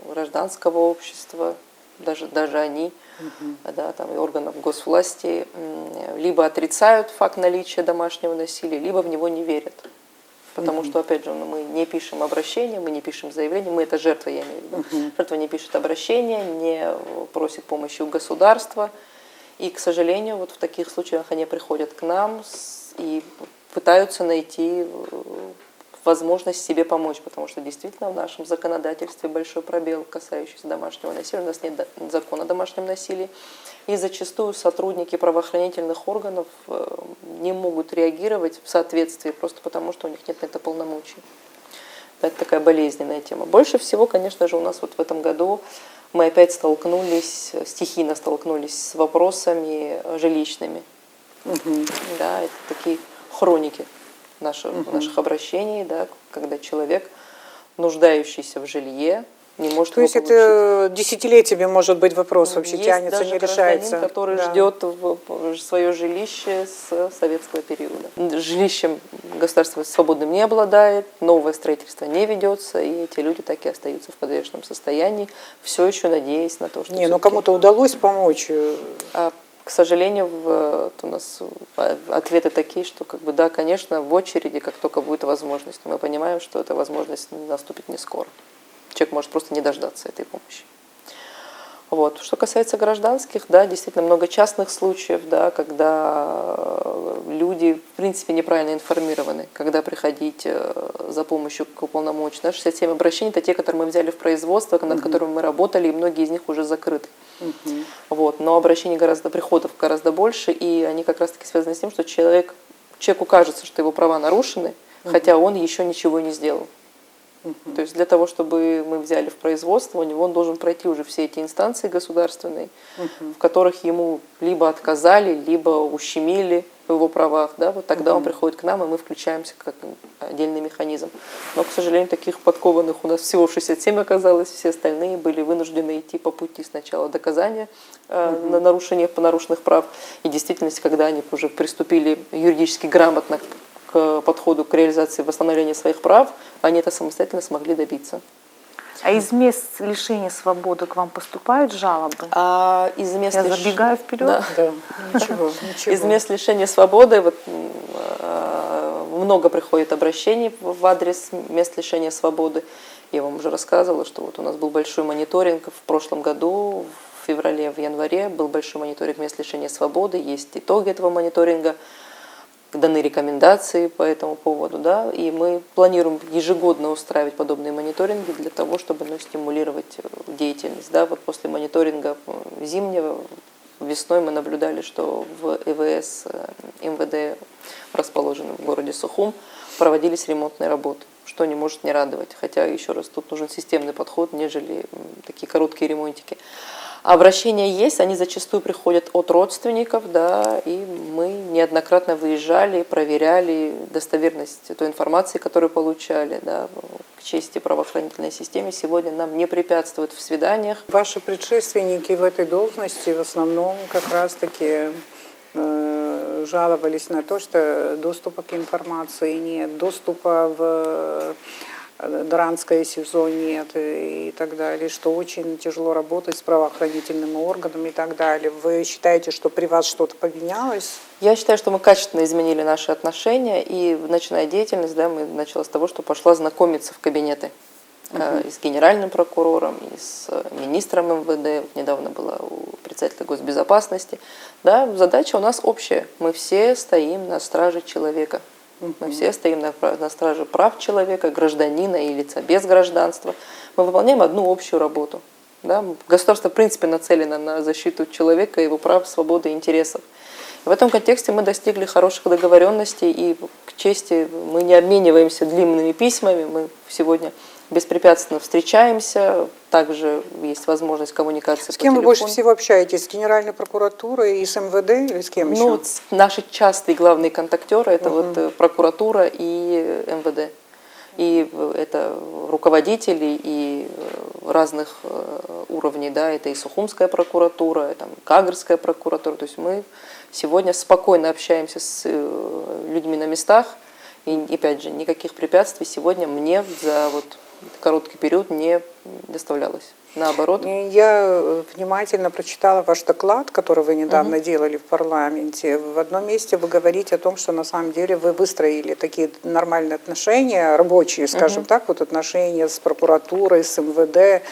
гражданского общества, даже они, да, там, и органов госвласти, либо отрицают факт наличия домашнего насилия, либо в него не верят. Потому что, опять же, мы не пишем обращения, мы не пишем заявления, мы это жертва, я имею в виду. Жертва не пишет обращения, не просит помощи у государства. И, к сожалению, вот в таких случаях они приходят к нам и пытаются найти возможность себе помочь, потому что действительно в нашем законодательстве большой пробел, касающийся домашнего насилия. У нас нет закона о домашнем насилии, и зачастую сотрудники правоохранительных органов не могут реагировать в соответствии, просто потому что у них нет на это полномочий. Это такая болезненная тема. Больше всего, конечно же, у нас вот в этом году мы опять стихийно столкнулись с вопросами жилищными. Да, это такие хроники наших обращений, да, когда человек, нуждающийся в жилье, не может То есть его это десятилетиями может быть вопрос, вообще Есть тянется, даже не решается. гражданин, который ждет свое жилище с советского периода. Жилищем государство свободным не обладает, новое строительство не ведется, и эти люди так и остаются в подвешенном состоянии, все еще надеясь на то, что... Ну кому-то удалось помочь. К сожалению, у нас ответы такие, что да, конечно, в очереди, как только будет возможность. Но мы понимаем, что эта возможность наступит не скоро. Человек может просто не дождаться этой помощи. Вот. Что касается гражданских, да, действительно много частных случаев, да, когда люди, в принципе, неправильно информированы, когда приходить за помощью к уполномоченному. 67 обращений – это те, которые мы взяли в производство, над которыми мы работали, и многие из них уже закрыты. Вот. Но приходов гораздо больше, и они как раз-таки связаны с тем, что человеку кажется, что его права нарушены, хотя он еще ничего не сделал. То есть для того, чтобы мы взяли в производство, он должен пройти уже все эти инстанции государственные, в которых ему либо отказали, либо ущемили в его правах. Да? Вот тогда он приходит к нам, и мы включаемся как отдельный механизм. Но, к сожалению, таких подкованных у нас всего 67 оказалось, все остальные были вынуждены идти по пути сначала доказания на нарушение нарушенных прав. И в действительности, когда они уже приступили юридически грамотно к подходу к реализации восстановления своих прав, они это самостоятельно смогли добиться. А из мест лишения свободы к вам поступают жалобы? Из мест Я забегаю вперед. Да. Да, ничего, ничего. Из мест лишения свободы вот, много приходит обращений в адрес мест лишения свободы. Я вам уже рассказывала, что вот у нас был большой мониторинг в прошлом году, в феврале, в январе был большой мониторинг мест лишения свободы, есть итоги этого мониторинга, даны рекомендации по этому поводу, да, и мы планируем ежегодно устраивать подобные мониторинги для того, чтобы стимулировать деятельность. Да. Вот после мониторинга зимнего, весной мы наблюдали, что в ЭВС МВД, расположенном в городе Сухум, проводились ремонтные работы, что не может не радовать. Хотя, еще раз, тут нужен системный подход, нежели такие короткие ремонтики. А обращения есть, они зачастую приходят от родственников, да, и мы неоднократно выезжали, проверяли достоверность той информации, которую получали, да, к чести правоохранительной системы. Сегодня нам не препятствуют в свиданиях. Ваши предшественники в этой должности в основном как раз-таки жаловались на то, что доступа к информации нет, доступа в дранское СИЗО нет и так далее, что очень тяжело работать с правоохранительными органами и так далее. Вы считаете, что при вас что-то поменялось? Я считаю, что мы качественно изменили наши отношения, и начиная деятельность, да, мы начала с того, что пошла знакомиться в кабинеты и с генеральным прокурором, и с министром МВД. Вот недавно была у председателя госбезопасности. Да, задача у нас общая. Мы все стоим на страже человека. Мы все стоим на страже прав человека, гражданина и лица без гражданства. Мы выполняем одну общую работу. Да? Государство, в принципе, нацелено на защиту человека, его прав, свободы и интересов. В этом контексте мы достигли хороших договоренностей, и к чести мы не обмениваемся длинными письмами, мы сегодня беспрепятственно встречаемся, также есть возможность коммуникации. С кем вы больше всего общаетесь? С Генеральной прокуратурой и с МВД или с кем еще? Ну, наши частые главные контактеры – это вот прокуратура и МВД. И это руководители и разных уровней, да, это и Сухумская прокуратура, и там, Кагырская прокуратура. То есть мы сегодня спокойно общаемся с людьми на местах, и, опять же, никаких препятствий сегодня мне за вот короткий период не доставлялось. Наоборот. Я внимательно прочитала ваш доклад, который вы недавно делали в парламенте. В одном месте вы говорите о том, что на самом деле вы выстроили такие нормальные отношения, рабочие, скажем так, вот отношения с прокуратурой, с МВД,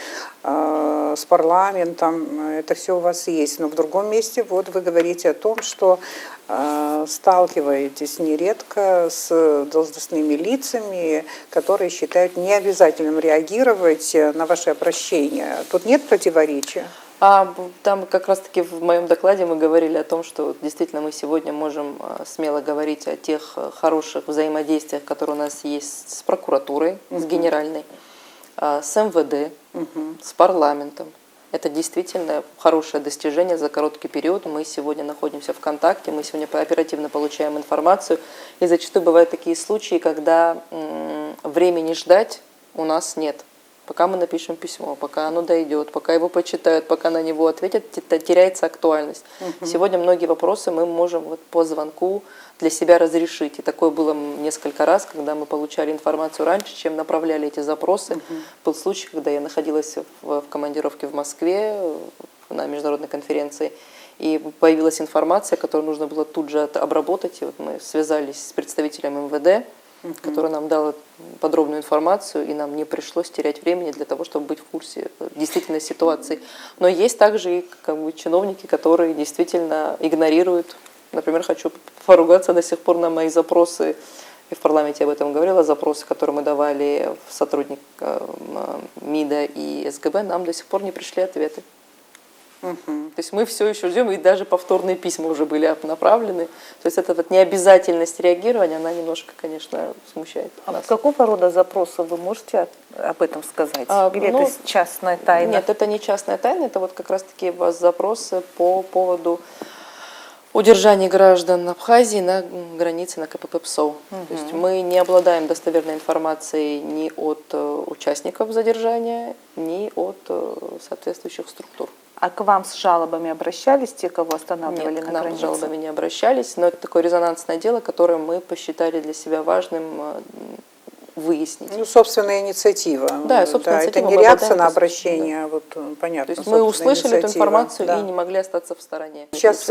с парламентом. Это все у вас есть. Но в другом месте вот вы говорите о том, что сталкиваетесь нередко с должностными лицами, которые считают необязательным реагировать на ваши обращения. Тут нет противоречия? Там как раз-таки в моем докладе мы говорили о том, что действительно мы сегодня можем смело говорить о тех хороших взаимодействиях, которые у нас есть с прокуратурой, с генеральной, с МВД, с парламентом. Это действительно хорошее достижение за короткий период. Мы сегодня находимся в контакте, мы сегодня оперативно получаем информацию. И зачастую бывают такие случаи, когда времени ждать у нас нет. Пока мы напишем письмо, пока оно дойдет, пока его почитают, пока на него ответят, теряется актуальность. Сегодня многие вопросы мы можем вот по звонку для себя разрешить. И такое было несколько раз, когда мы получали информацию раньше, чем направляли эти запросы. Был случай, когда я находилась в командировке в Москве на международной конференции, и появилась информация, которую нужно было тут же обработать. И вот мы связались с представителем МВД, который нам дал подробную информацию, и нам не пришлось терять времени для того, чтобы быть в курсе действительно ситуации. Но есть также и чиновники, которые действительно игнорируют. Например, хочу поругаться до сих пор на мои запросы, и в парламенте об этом говорила, запросы, которые мы давали в сотрудник МИДа и СГБ, нам до сих пор не пришли ответы. То есть мы все еще ждем, и даже повторные письма уже были направлены. То есть эта вот необязательность реагирования, она немножко, конечно, смущает нас. Какого рода запросы вы можете об этом сказать? Или это частная тайна? Нет, это не частная тайна, это вот как раз-таки у вас запросы по поводу удержания граждан Абхазии на границе на КПП ПСОУ. То есть мы не обладаем достоверной информацией ни от участников задержания, ни от соответствующих структур. А к вам с жалобами обращались те, кого останавливали Нет, на к нам границе? с жалобами не обращались, но это такое резонансное дело, которое мы посчитали для себя важным выяснить. Ну, собственная инициатива. Да, собственная это инициатива, не мы реакция обладаем на этим, обращение, вот понятно. То есть мы собственная услышали эту инициатива, информацию да. и не могли остаться в стороне. Сейчас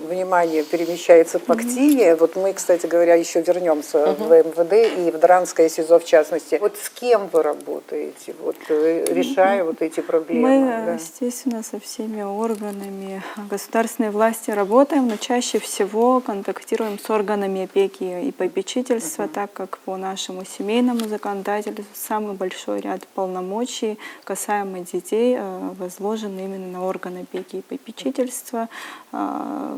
внимание перемещается к Активе. Вот мы, кстати говоря, еще вернемся в МВД и в Дранское СИЗО в частности. Вот с кем вы работаете, вот, решая вот эти проблемы? Мы, Да? естественно, со всеми органами государственной власти работаем, но чаще всего контактируем с органами опеки и попечительства, так как по нашему семейному законодательству самый большой ряд полномочий касаемо детей возложен именно на органы опеки и попечительства,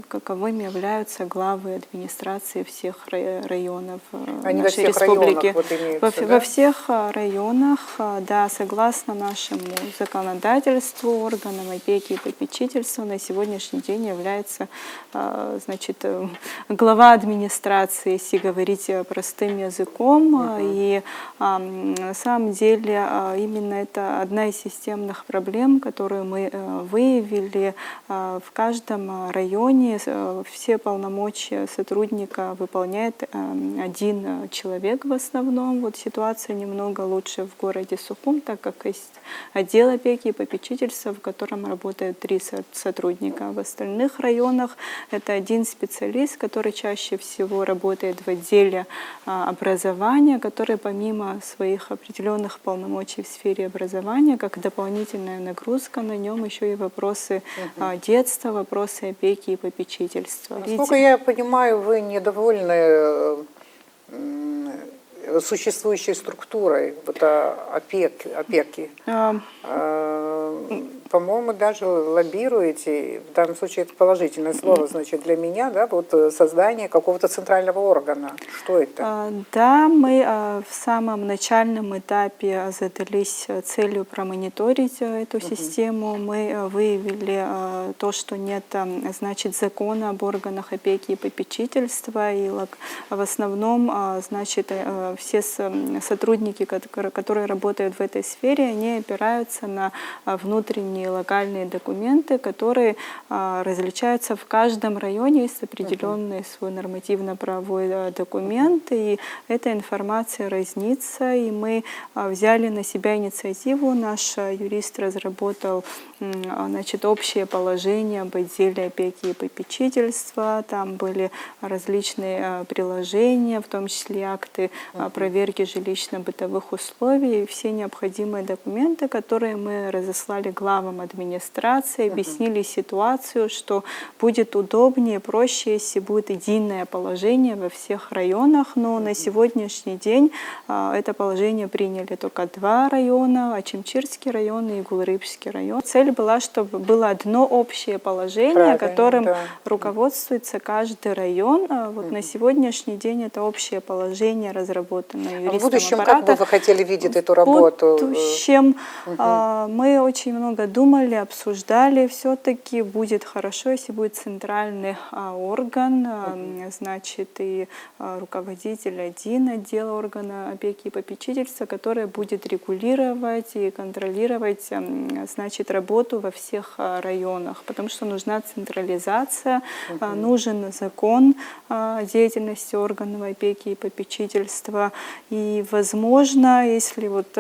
каковыми являются главы администрации всех районов Они во нашей всех республики. районах вот имеются, да? Во всех районах, да, согласно нашему законодательству, органом опеки и попечительства на сегодняшний день является, значит, глава администрации, если говорить простым языком. И на самом деле именно это одна из системных проблем, которую мы выявили. В каждом районе все полномочия сотрудника выполняет один человек в основном. Вот ситуация немного лучше в городе Сухум, так как есть отдел опеки и попечительства, в котором работают 3 сотрудника. В остальных районах это один специалист, который чаще всего работает в отделе образования, который помимо своих определенных полномочий в сфере образования, как дополнительная нагрузка на нем еще и вопросы детства, вопросы опеки и попечительства. Насколько я понимаю, вы недовольны существующей структурой вот, опеки. По-моему, даже лоббируете, в данном случае это положительное слово, значит, для меня, да, вот создание какого-то центрального органа. Что это? Да, мы в самом начальном этапе задались целью промониторить эту систему. Мы выявили то, что нет, значит, закона об органах опеки и попечительства, и в основном, значит, все сотрудники, которые работают в этой сфере, они опираются на внутренние локальные документы, которые различаются в каждом районе, есть определенный свой нормативно-правовой документ, и эта информация разнится, и мы взяли на себя инициативу, наш юрист разработал, значит, общее положение об отделе опеки и попечительства, там были различные приложения, в том числе акты проверки жилищно-бытовых условий, все необходимые документы, которые мы разослали главам администрации, объяснили ситуацию, что будет удобнее, проще, если будет единое положение во всех районах, но на сегодняшний день это положение приняли только 2 района, Ачимчирский район и Гулрыбский район. Цель была, чтобы было одно общее положение, которым руководствуется каждый район. Вот на сегодняшний день это общее положение разработано юристом в будущем аппарата. как бы вы хотели видеть эту работу? В будущем мы очень много думали, обсуждали. Все-таки будет хорошо, если будет центральный орган, значит, и руководитель один отдела органа опеки и попечительства, который будет регулировать и контролировать, значит, работу во всех районах, потому что нужна централизация, нужен закон деятельности органов опеки и попечительства. И, возможно, если вот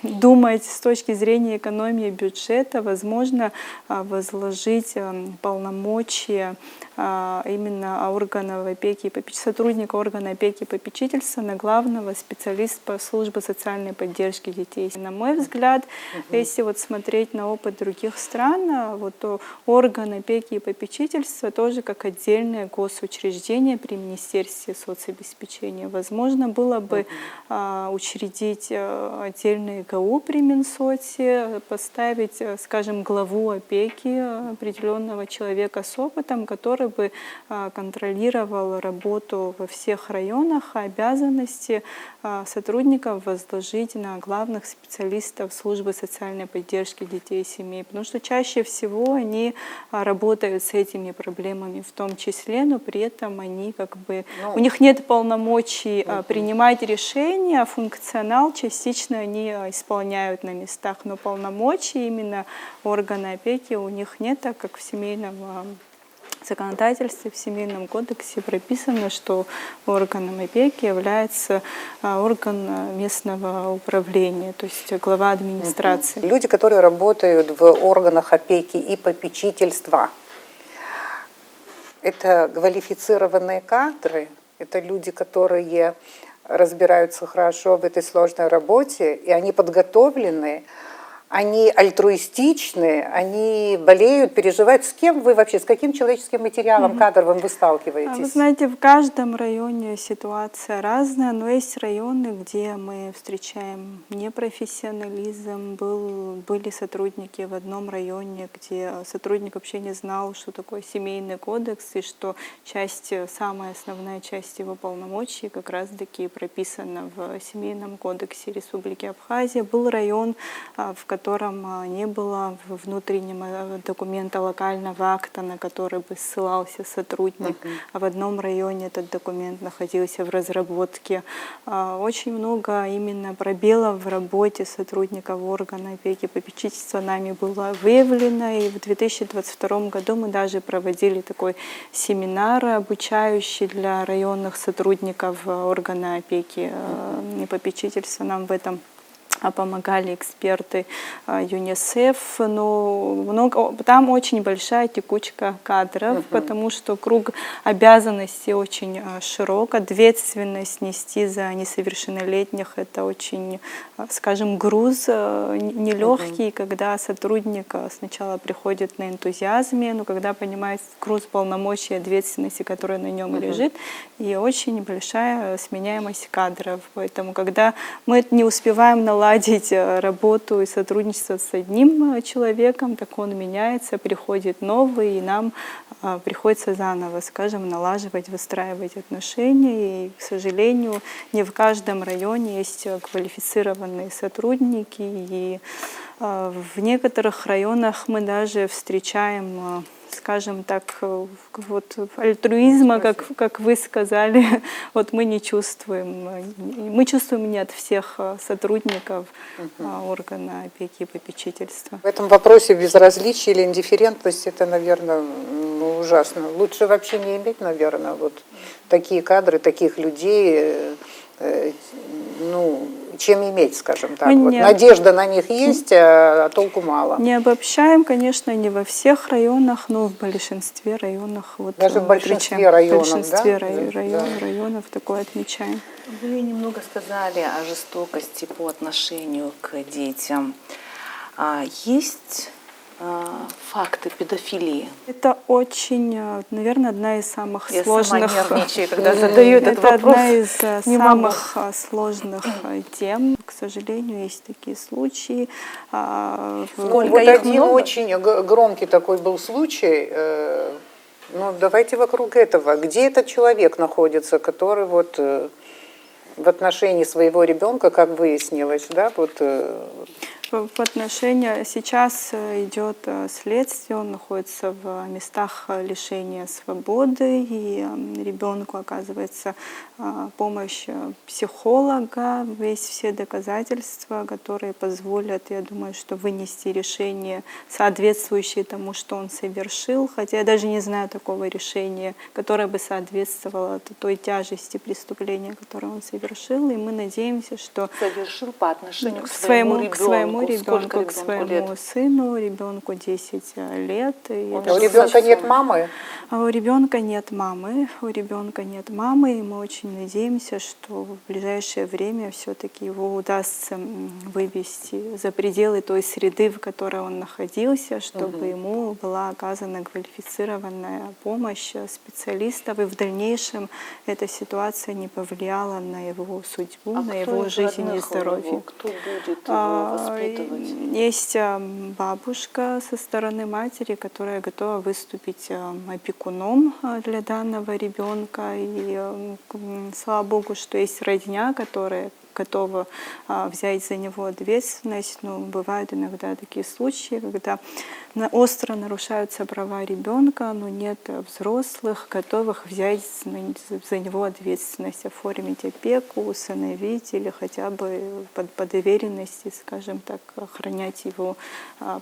думать с точки зрения экономии бюджета, возможно, возложить полномочия именно органов опеки и сотрудника органа опеки и попечительства на главного специалиста службы социальной поддержки детей. На мой взгляд, если вот смотреть на опыт других стран, вот орган опеки и попечительства тоже как отдельное госучреждение при Министерстве соцобеспечения. Возможно, было бы учредить отдельный ГАУ при Минсоце, поставить, скажем, главу опеки определенного человека с опытом, который бы контролировал работу во всех районах, а обязанности сотрудников возложить на главных специалистов службы социальной поддержки детей и семей, потому что чаще всего они работают с этими проблемами в том числе, но при этом они как бы, у них нет полномочий принимать решения, а функционал частично они исполняют на местах, но полномочий именно органа опеки у них нет, так как в семейном законодательстве, в Семейном кодексе прописано, что органом опеки является орган местного управления, то есть глава администрации. Люди, которые работают в органах опеки и попечительства, это квалифицированные кадры, это люди, которые разбираются хорошо в этой сложной работе, и они подготовлены, они альтруистичны, они болеют, переживают. С кем вы вообще, с каким человеческим материалом кадровым вы сталкиваетесь? Вы знаете, в каждом районе ситуация разная, но есть районы, где мы встречаем непрофессионализм. Были сотрудники в одном районе, где сотрудник вообще не знал, что такое семейный кодекс, и что самая основная часть его полномочий как раз-таки прописана в Семейном кодексе Республики Абхазия. Был район, в котором не было внутреннего документа локального акта, на который бы ссылался сотрудник, а в одном районе этот документ находился в разработке. Очень много именно пробелов в работе сотрудников органа опеки и попечительства нами было выявлено, и в 2022 году мы даже проводили такой семинар обучающий для районных сотрудников органа опеки и попечительства. Нам в этом помогали эксперты ЮНИСЕФ, но там очень большая текучка кадров, потому что круг обязанностей очень широк, ответственность нести за несовершеннолетних — это очень, скажем, груз нелегкий, когда сотрудник сначала приходит на энтузиазме, но когда понимает груз полномочий и ответственности, которая на нем лежит, и очень большая сменяемость кадров. Поэтому, когда мы не успеваем наладить работу и сотрудничество с одним человеком, так он меняется, приходит новый, и нам приходится заново, скажем, налаживать, выстраивать отношения. И, к сожалению, не в каждом районе есть квалифицированные сотрудники, и в некоторых районах мы даже встречаем, скажем так, вот альтруизма, как вы сказали, вот мы не чувствуем. Мы чувствуем не от всех сотрудников органа опеки и попечительства. В этом вопросе безразличие или индифферентность — это, наверное, ужасно. Лучше вообще не иметь, наверное, вот такие кадры, таких людей, чем иметь, скажем так. Вот. Надежда на них есть, а толку мало. Не обобщаем, конечно, не во всех районах, но в большинстве районов. Вот, даже в большинстве районов, в большинстве районов такое отмечаем. Вы немного сказали о жестокости по отношению к детям. Есть факты педофилии? Это очень, наверное, одна из самых Я сложных. сама нервничаю, когда задаю этот вопрос. Это одна из самых сложных тем. К сожалению, есть такие случаи. Вот один очень громкий такой был случай. Давайте вокруг этого. Где этот человек находится, который вот в отношении своего ребенка, как выяснилось, да, вот. В отношении сейчас идет следствие, он находится в местах лишения свободы, и ребенку оказывается помощь психолога, есть все доказательства, которые позволят, я думаю, что вынести решение, соответствующее тому, что он совершил, хотя я даже не знаю такого решения, которое бы соответствовало той тяжести преступления, которое он совершил, и мы надеемся, что совершил по отношению к своему ребенку, к своему сыну, ребенку 10 лет. У ребенка нет мамы? У ребенка нет мамы, и мы очень надеемся, что в ближайшее время все-таки его удастся вывести за пределы той среды, в которой он находился, чтобы ему была оказана квалифицированная помощь специалистов, и в дальнейшем эта ситуация не повлияла на его судьбу, на его жизнь и здоровье. Кто будет его воспитывать? Есть бабушка со стороны матери, которая готова выступить опекуном для данного ребенка. И слава богу, что есть родня, которая готова взять за него ответственность, но бывают иногда такие случаи, когда остро нарушаются права ребенка, но нет взрослых, готовых взять за него ответственность, оформить опеку, усыновить или хотя бы по доверенности, скажем так, охранять его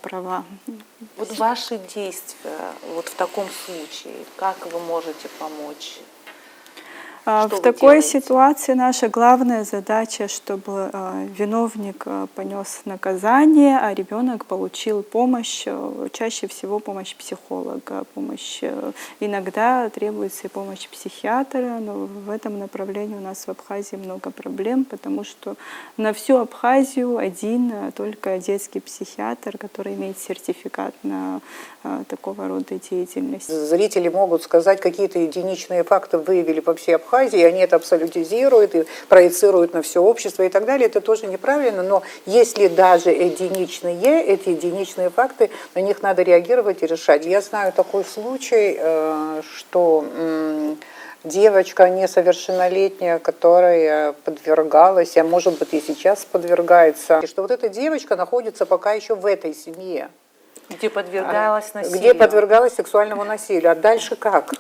права. Вот ваши действия вот в таком случае, как вы можете помочь? Что В вы такой делаете? ситуации наша главная задача, чтобы виновник понес наказание, а ребенок получил помощь, чаще всего помощь психолога, иногда требуется и помощь психиатра, но в этом направлении у нас в Абхазии много проблем, потому что на всю Абхазию один только детский психиатр, который имеет сертификат на такого рода деятельность. Зрители могут сказать, какие-то единичные факты выявили по всей Абхазии, они это абсолютизируют и проецируют на все общество и так далее. Это тоже неправильно, но если даже эти единичные факты, на них надо реагировать и решать. Я знаю такой случай, что девочка несовершеннолетняя, которая подвергалась, а может быть и сейчас подвергается, что вот эта девочка находится пока еще в этой семье. Где подвергалась насилию? Где подвергалась сексуальному насилию. А дальше как?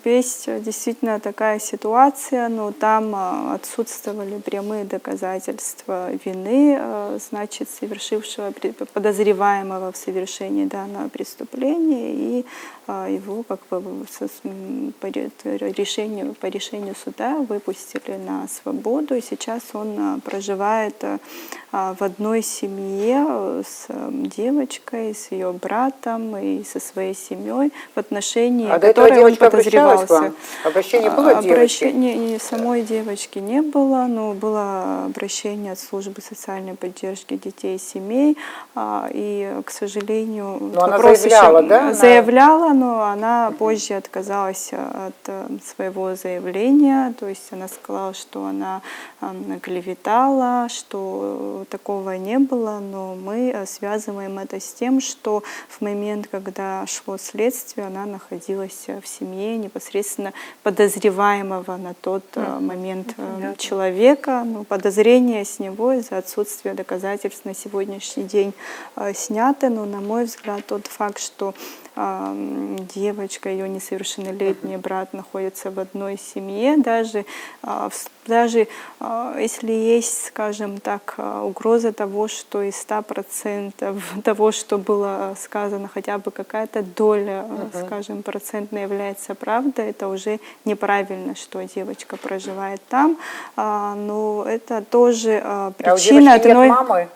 Есть действительно такая ситуация, но там отсутствовали прямые доказательства вины, значит, совершившего, подозреваемого в совершении данного преступления, и его как бы по решению суда выпустили на свободу, и сейчас он проживает в одной семье с девочкой, с ее братом и со своей семьей, в отношении которой он подозревался. Обращение было от девочки? Обращения самой девочки не было, но было обращение от службы социальной поддержки детей и семей, и, к сожалению, но она заявляла, да? Заявляла, но она позже отказалась от своего заявления, то есть она сказала, что она клеветала, что такого не было, но мы связываем это с тем, что в момент, когда шло следствие, она находилась в семье непосредственно подозреваемого на тот момент человека. Но подозрения с него из-за отсутствия доказательств на сегодняшний день сняты, но, на мой взгляд, тот факт, что девочка, ее несовершеннолетний брат находятся в одной семье, даже если есть, скажем так, угроза того, что из 100% того, что было сказано, хотя бы какая-то доля, скажем, процентная является правдой, это уже неправильно, что девочка проживает там, но это тоже причина одной...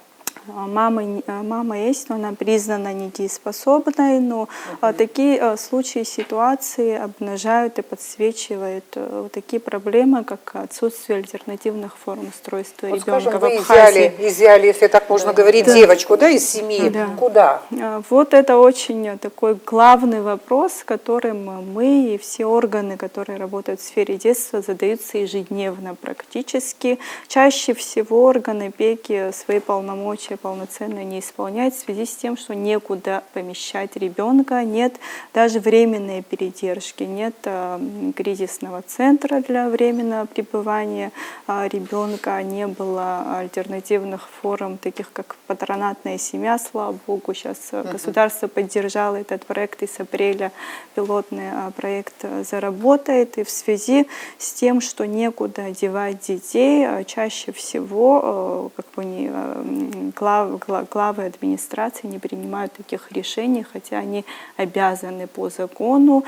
Мама есть, но она признана недееспособной, но такие случаи, ситуации обнажают и подсвечивают такие проблемы, как отсутствие альтернативных форм устройства вот ребенка скажем, в Абхазии. Вы изъяли, если так можно говорить, девочку, да, из семьи. Да. Куда? Вот это очень такой главный вопрос, с которым мы и все органы, которые работают в сфере детства, задаются ежедневно практически. Чаще всего органы опеки свои полномочия полноценно не исполняют в связи с тем, что некуда помещать ребенка, нет даже временной передержки, нет кризисного центра для временного пребывания ребенка, не было альтернативных форм, таких как патронатная семья, слава богу, сейчас государство поддержало этот проект, и с апреля пилотный проект заработает, и в связи с тем, что некуда девать детей, чаще всего главы администрации не принимают таких решений, хотя они обязаны по закону,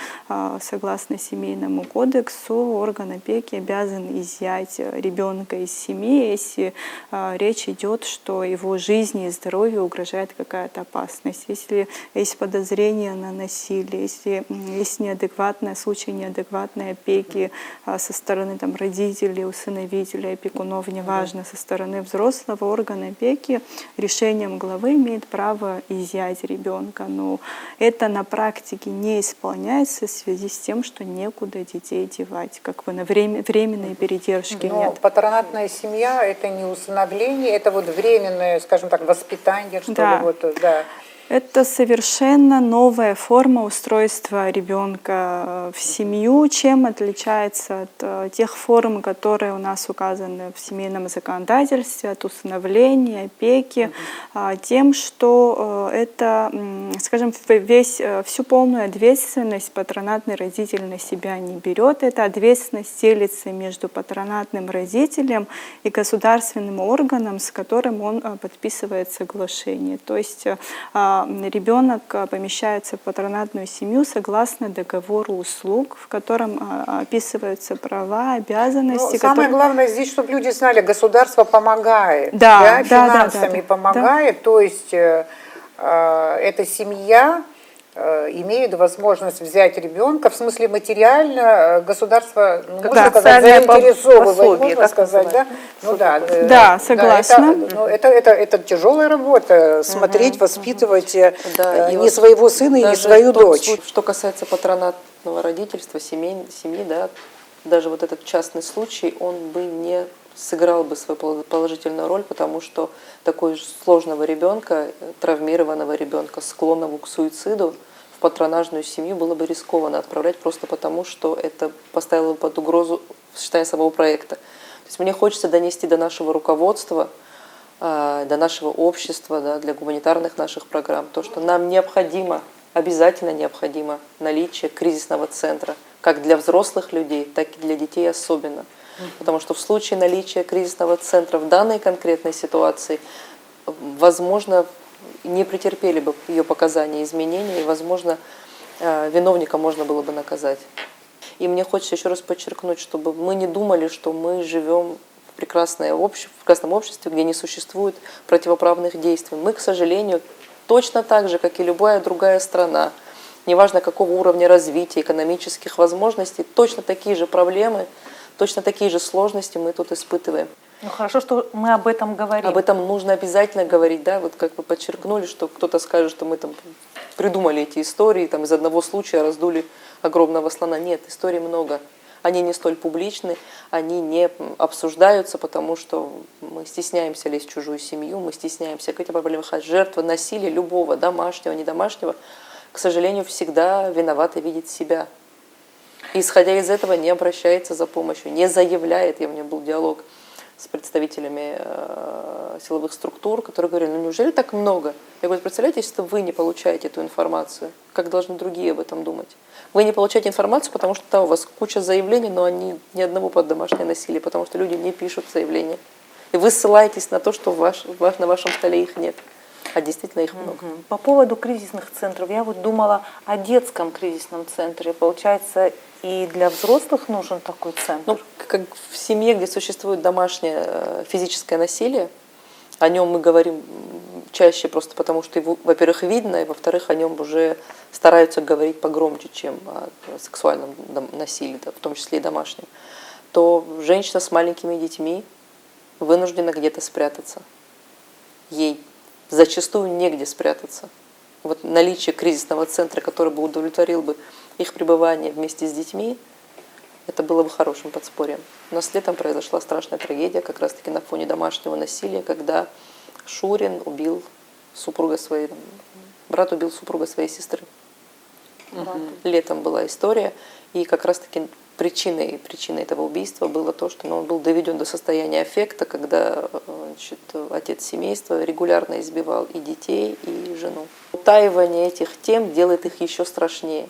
согласно Семейному кодексу, орган опеки обязан изъять ребенка из семьи, если речь идет, что его жизни и здоровью угрожает какая-то опасность, если есть подозрение на насилие, если есть случай неадекватной опеки со стороны родителей, усыновителей, опекунов, неважно, со стороны взрослого, орган опеки решением главы имеет право изъять ребенка, но это на практике не исполняется в связи с тем, что некуда детей девать, как бы на временной передержки Но нет. патронатная семья — это не усыновление, это вот временное, скажем так, воспитание, что Да. ли, вот, да. Это совершенно новая форма устройства ребенка в семью, чем отличается от тех форм, которые у нас указаны в семейном законодательстве, от усыновления, опеки, тем, что это, скажем, всю полную ответственность патронатный родитель на себя не берет. Эта ответственность делится между патронатным родителем и государственным органом, с которым он подписывает соглашение. То есть ребенок помещается в патронатную семью согласно договору услуг, в котором описываются права, обязанности. Самое главное здесь, чтобы люди знали, государство помогает, Да, финансами помогает, то есть эта семья имеет возможность взять ребенка, в смысле материально государство, можно сказать, заинтересовывает, можно сказать, да? Ну да, да, согласна. Это тяжелая работа, смотреть, воспитывать не вот своего сына и не свою дочь. Что касается патронатного родительства, семьи, да, даже вот этот частный случай, он бы не сыграл бы свою положительную роль, потому что такой сложного ребенка, травмированного ребенка, склонного к суициду, в патронажную семью было бы рискованно отправлять просто потому, что это поставило бы под угрозу сочетание самого проекта. То есть мне хочется донести до нашего руководства, до нашего общества, да, для гуманитарных наших программ, то, что нам необходимо, обязательно необходимо наличие кризисного центра, как для взрослых людей, так и для детей особенно. Потому что в случае наличия кризисного центра в данной конкретной ситуации, возможно, не претерпели бы ее показания изменения, и, возможно, виновника можно было бы наказать. И мне хочется еще раз подчеркнуть, чтобы мы не думали, что мы живем в прекрасном обществе, где не существует противоправных действий. Мы, к сожалению, точно так же, как и любая другая страна, неважно какого уровня развития, экономических возможностей, точно такие же проблемы, точно такие же сложности мы тут испытываем. Ну хорошо, что мы об этом говорим. Об этом нужно обязательно говорить, да, вот как вы подчеркнули, что кто-то скажет, что мы там придумали эти истории, там из одного случая раздули огромного слона. Нет, историй много. Они не столь публичны, они не обсуждаются, потому что мы стесняемся лезть в чужую семью, мы стесняемся говорить о проблемах. Жертва насилия любого, домашнего, недомашнего, к сожалению, всегда виновата видеть себя. И, исходя из этого, не обращается за помощью, не заявляет. У меня был диалог с представителями силовых структур, которые говорили, ну неужели так много? Я говорю, представляете, если вы не получаете эту информацию, как должны другие об этом думать? Вы не получаете информацию, потому что да, у вас куча заявлений, но они ни одного под домашнее насилие, потому что люди не пишут заявления. И вы ссылаетесь на то, что на вашем столе их нет. А действительно их много. По поводу кризисных центров, я вот думала о детском кризисном центре. Получается, и для взрослых нужен такой центр? Ну, как в семье, где существует домашнее физическое насилие, о нем мы говорим чаще просто потому, что его, во-первых, видно, и, во-вторых, о нем уже стараются говорить погромче, чем о сексуальном насилии, да, в том числе и домашнем, то женщина с маленькими детьми вынуждена где-то спрятаться. Ей зачастую негде спрятаться. Вот наличие кризисного центра, который бы удовлетворил бы их пребывание вместе с детьми, это было бы хорошим подспорьем. У нас летом произошла страшная трагедия, как раз-таки на фоне домашнего насилия, когда Шурин убил брат убил супруга своей сестры. Летом была история, и как раз-таки причиной этого убийства было то, что он был доведен до состояния аффекта, когда отец семейства регулярно избивал и детей, и жену. Утаивание этих тем делает их еще страшнее.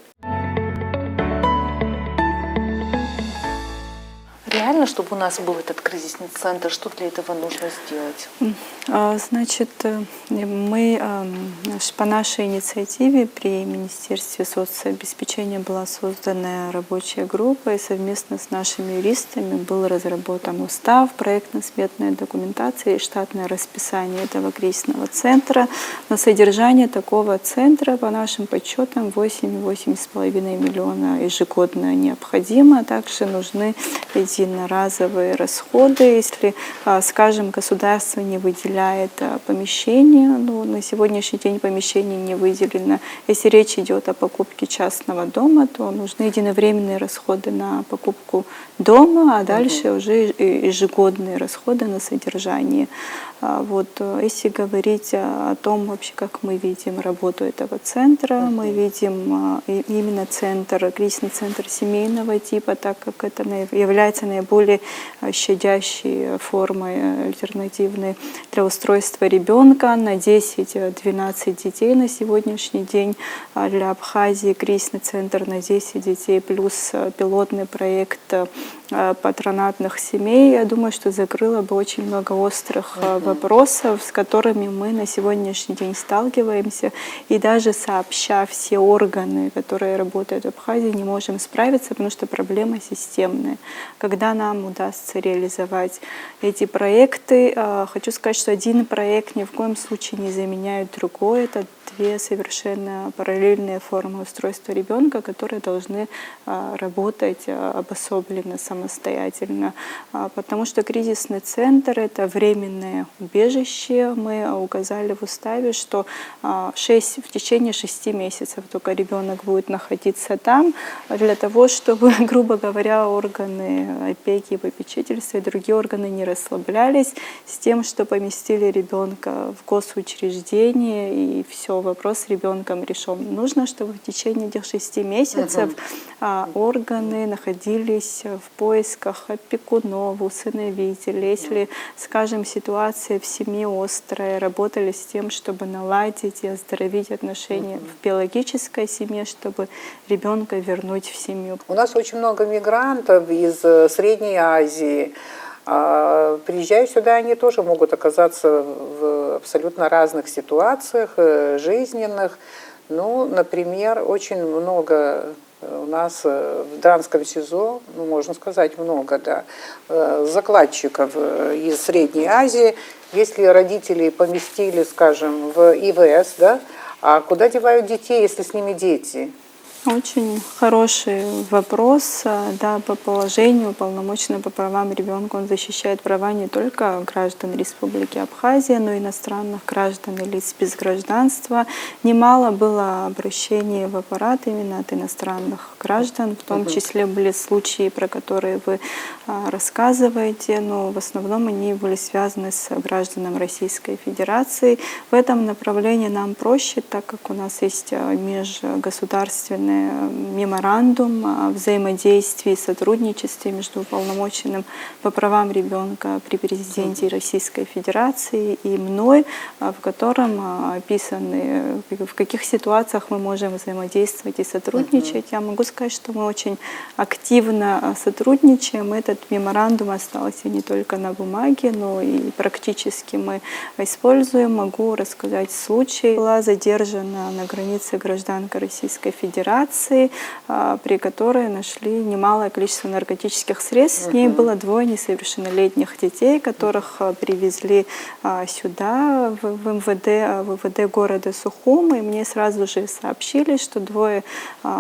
Реально, чтобы у нас был этот кризисный центр, что для этого нужно сделать? Значит, мы по нашей инициативе при Министерстве соцобеспечения была создана рабочая группа, и совместно с нашими юристами был разработан устав, проектно-сметная документация и штатное расписание этого кризисного центра. На содержание такого центра, по нашим подсчетам, 8,5 миллиона ежегодно необходимо. Также нужны единоразовые расходы. Если, скажем, государство не выделяет помещение, на сегодняшний день помещение не выделено. Если речь идет о покупке частного дома, то нужны единовременные расходы на покупку дома, а дальше уже ежегодные расходы на содержание. Вот, если говорить о том, вообще, как мы видим работу этого центра, мы видим именно кризисный центр семейного типа, так как это является наиболее щадящей формой альтернативной для устройства ребенка на 10-12 детей на сегодняшний день. Для Абхазии кризисный центр на 10 детей плюс пилотный проект патронатных семей, я думаю, что закрыло бы очень много острых вопросов, с которыми мы на сегодняшний день сталкиваемся. И даже сообща все органы, которые работают в Абхазии, не можем справиться, потому что проблема системная. Когда нам удастся реализовать эти проекты, хочу сказать, что один проект ни в коем случае не заменяет другой. Это две совершенно параллельные формы устройства ребенка, которые должны работать обособленно, самостоятельно. Потому что кризисный центр — это временное убежище. Мы указали в уставе, что в течение 6 месяцев только ребенок будет находиться там, для того, чтобы, грубо говоря, органы опеки и попечительства и другие органы не расслаблялись с тем, что поместили ребенка в госучреждение и все, вопрос с ребенком решен. Нужно, чтобы в течение этих 6 месяцев органы находились в поисках опекунов, усыновителей. Если, скажем, ситуация в семье острая, работали с тем, чтобы наладить и оздоровить отношения в биологической семье, чтобы ребенка вернуть в семью. У нас очень много мигрантов из Средней Азии. Приезжая сюда, они тоже могут оказаться в абсолютно разных ситуациях жизненных. Ну, например, очень много у нас в Дранском СИЗО, ну, можно сказать, много, да, закладчиков из Средней Азии. Если родители поместили, скажем, в ИВС, да, а куда девают детей, если с ними дети? Очень хороший вопрос. Да, по положению уполномоченного по правам ребенка он защищает права не только граждан Республики Абхазия, но и иностранных граждан и лиц без гражданства. Немало было обращений в аппарат именно от иностранных граждан, в том числе были случаи, про которые вы рассказываете, но в основном они были связаны с гражданами Российской Федерации. В этом направлении нам проще, так как у нас есть межгосударственный меморандум о взаимодействии и сотрудничестве между уполномоченным по правам ребенка при президенте Российской Федерации и мной, в котором описаны, в каких ситуациях мы можем взаимодействовать и сотрудничать. Я могу сказать, что мы очень активно сотрудничаем. Этот меморандум остался не только на бумаге, но и практически мы используем. Могу рассказать случай. Была задержана на границе гражданка Российской Федерации, при которой нашли немалое количество наркотических средств. С ней было 2 несовершеннолетних детей, которых привезли сюда, в МВД города Сухум. И мне сразу же сообщили, что 2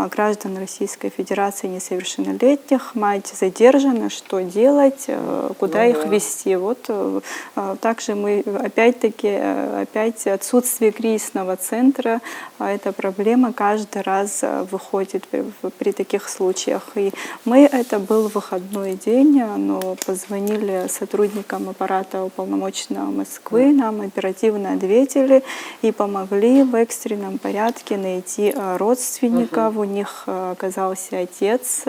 граждан Российской Федерации несовершеннолетних, мать задержана, что делать, куда их везти. Вот также мы опять отсутствие кризисного центра, эта проблема каждый раз выходит при таких случаях. И это был выходной день, но позвонили сотрудникам аппарата уполномоченного Москвы, нам оперативно ответили и помогли в экстренном порядке найти родственников. У них оказался отец,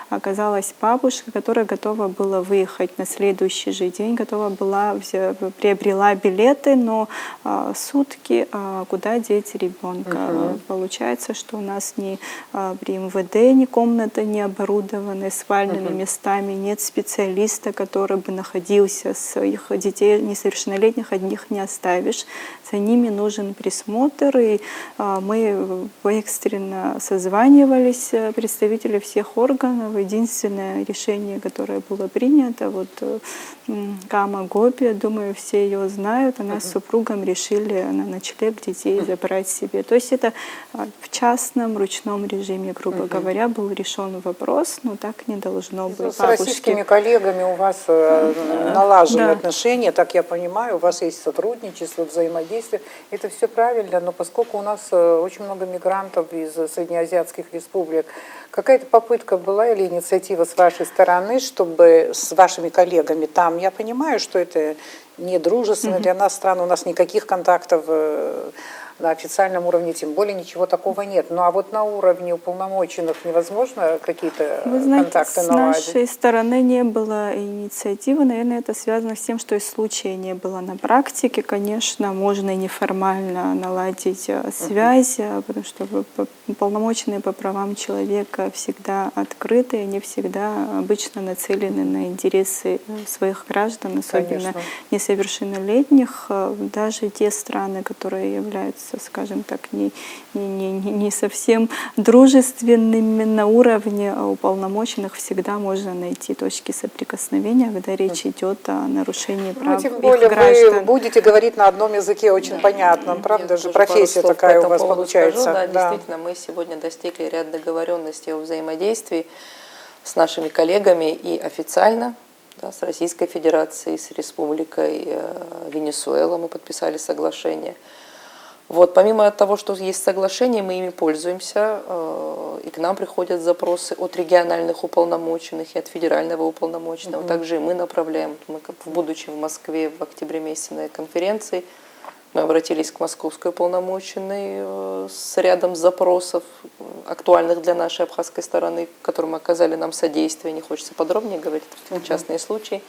оказалась бабушка, которая готова была выехать на следующий же день, приобрела билеты, но сутки, куда деть ребенка. Получается, что у нас при МВД ни комната не оборудованы спальными местами, нет специалиста, который бы находился с их детей несовершеннолетних, одних не оставишь. За ними нужен присмотр, и мы экстренно созванивались, представители всех органов. Единственное решение, которое было принято, Кама Гопи, думаю, все ее знают, она с супругом решили на ночлег детей забрать себе. То есть это в частном ручном режиме, грубо говоря, был решен вопрос, но так не должно быть. С российскими коллегами у вас налажены отношения, так я понимаю, у вас есть сотрудничество, взаимодействие. Это все правильно, но поскольку у нас очень много мигрантов из среднеазиатских республик, какая-то попытка была или инициатива с вашей стороны, чтобы с вашими коллегами там, я понимаю, что это не дружественно для нас страна, у нас никаких контактов на официальном уровне, тем более ничего такого нет. Ну а вот на уровне уполномоченных невозможно какие-то Вы знаете, контакты с наладить? нашей стороны не было инициативы. Наверное, это связано с тем, что и случая не было на практике. Конечно, можно и неформально наладить связь, потому что уполномоченные по правам человека всегда открыты, они всегда обычно нацелены на интересы своих граждан, особенно Конечно. несовершеннолетних. Даже те страны, которые являются, скажем так, не совсем дружественными на уровне уполномоченных, всегда можно найти точки соприкосновения, когда речь идет о нарушении прав Ну, тем их более граждан. вы будете говорить на одном языке очень понятном, правда Я же? тоже Профессия пару слов такая по у этому вас поводу получается. скажу. Да, Да. действительно, мы сегодня достигли ряд договоренностей о взаимодействии с нашими коллегами и официально, да, с Российской Федерацией, с Республикой Венесуэла мы подписали соглашение. Вот, помимо того, что есть соглашение, мы ими пользуемся, и к нам приходят запросы от региональных уполномоченных и от федерального уполномоченного. Также и мы направляем, мы, будучи в Москве в октябре месяце на конференции, мы обратились к московской уполномоченной с рядом запросов, актуальных для нашей абхазской стороны, которым оказали нам содействие. Не хочется подробнее говорить, это частные случаи.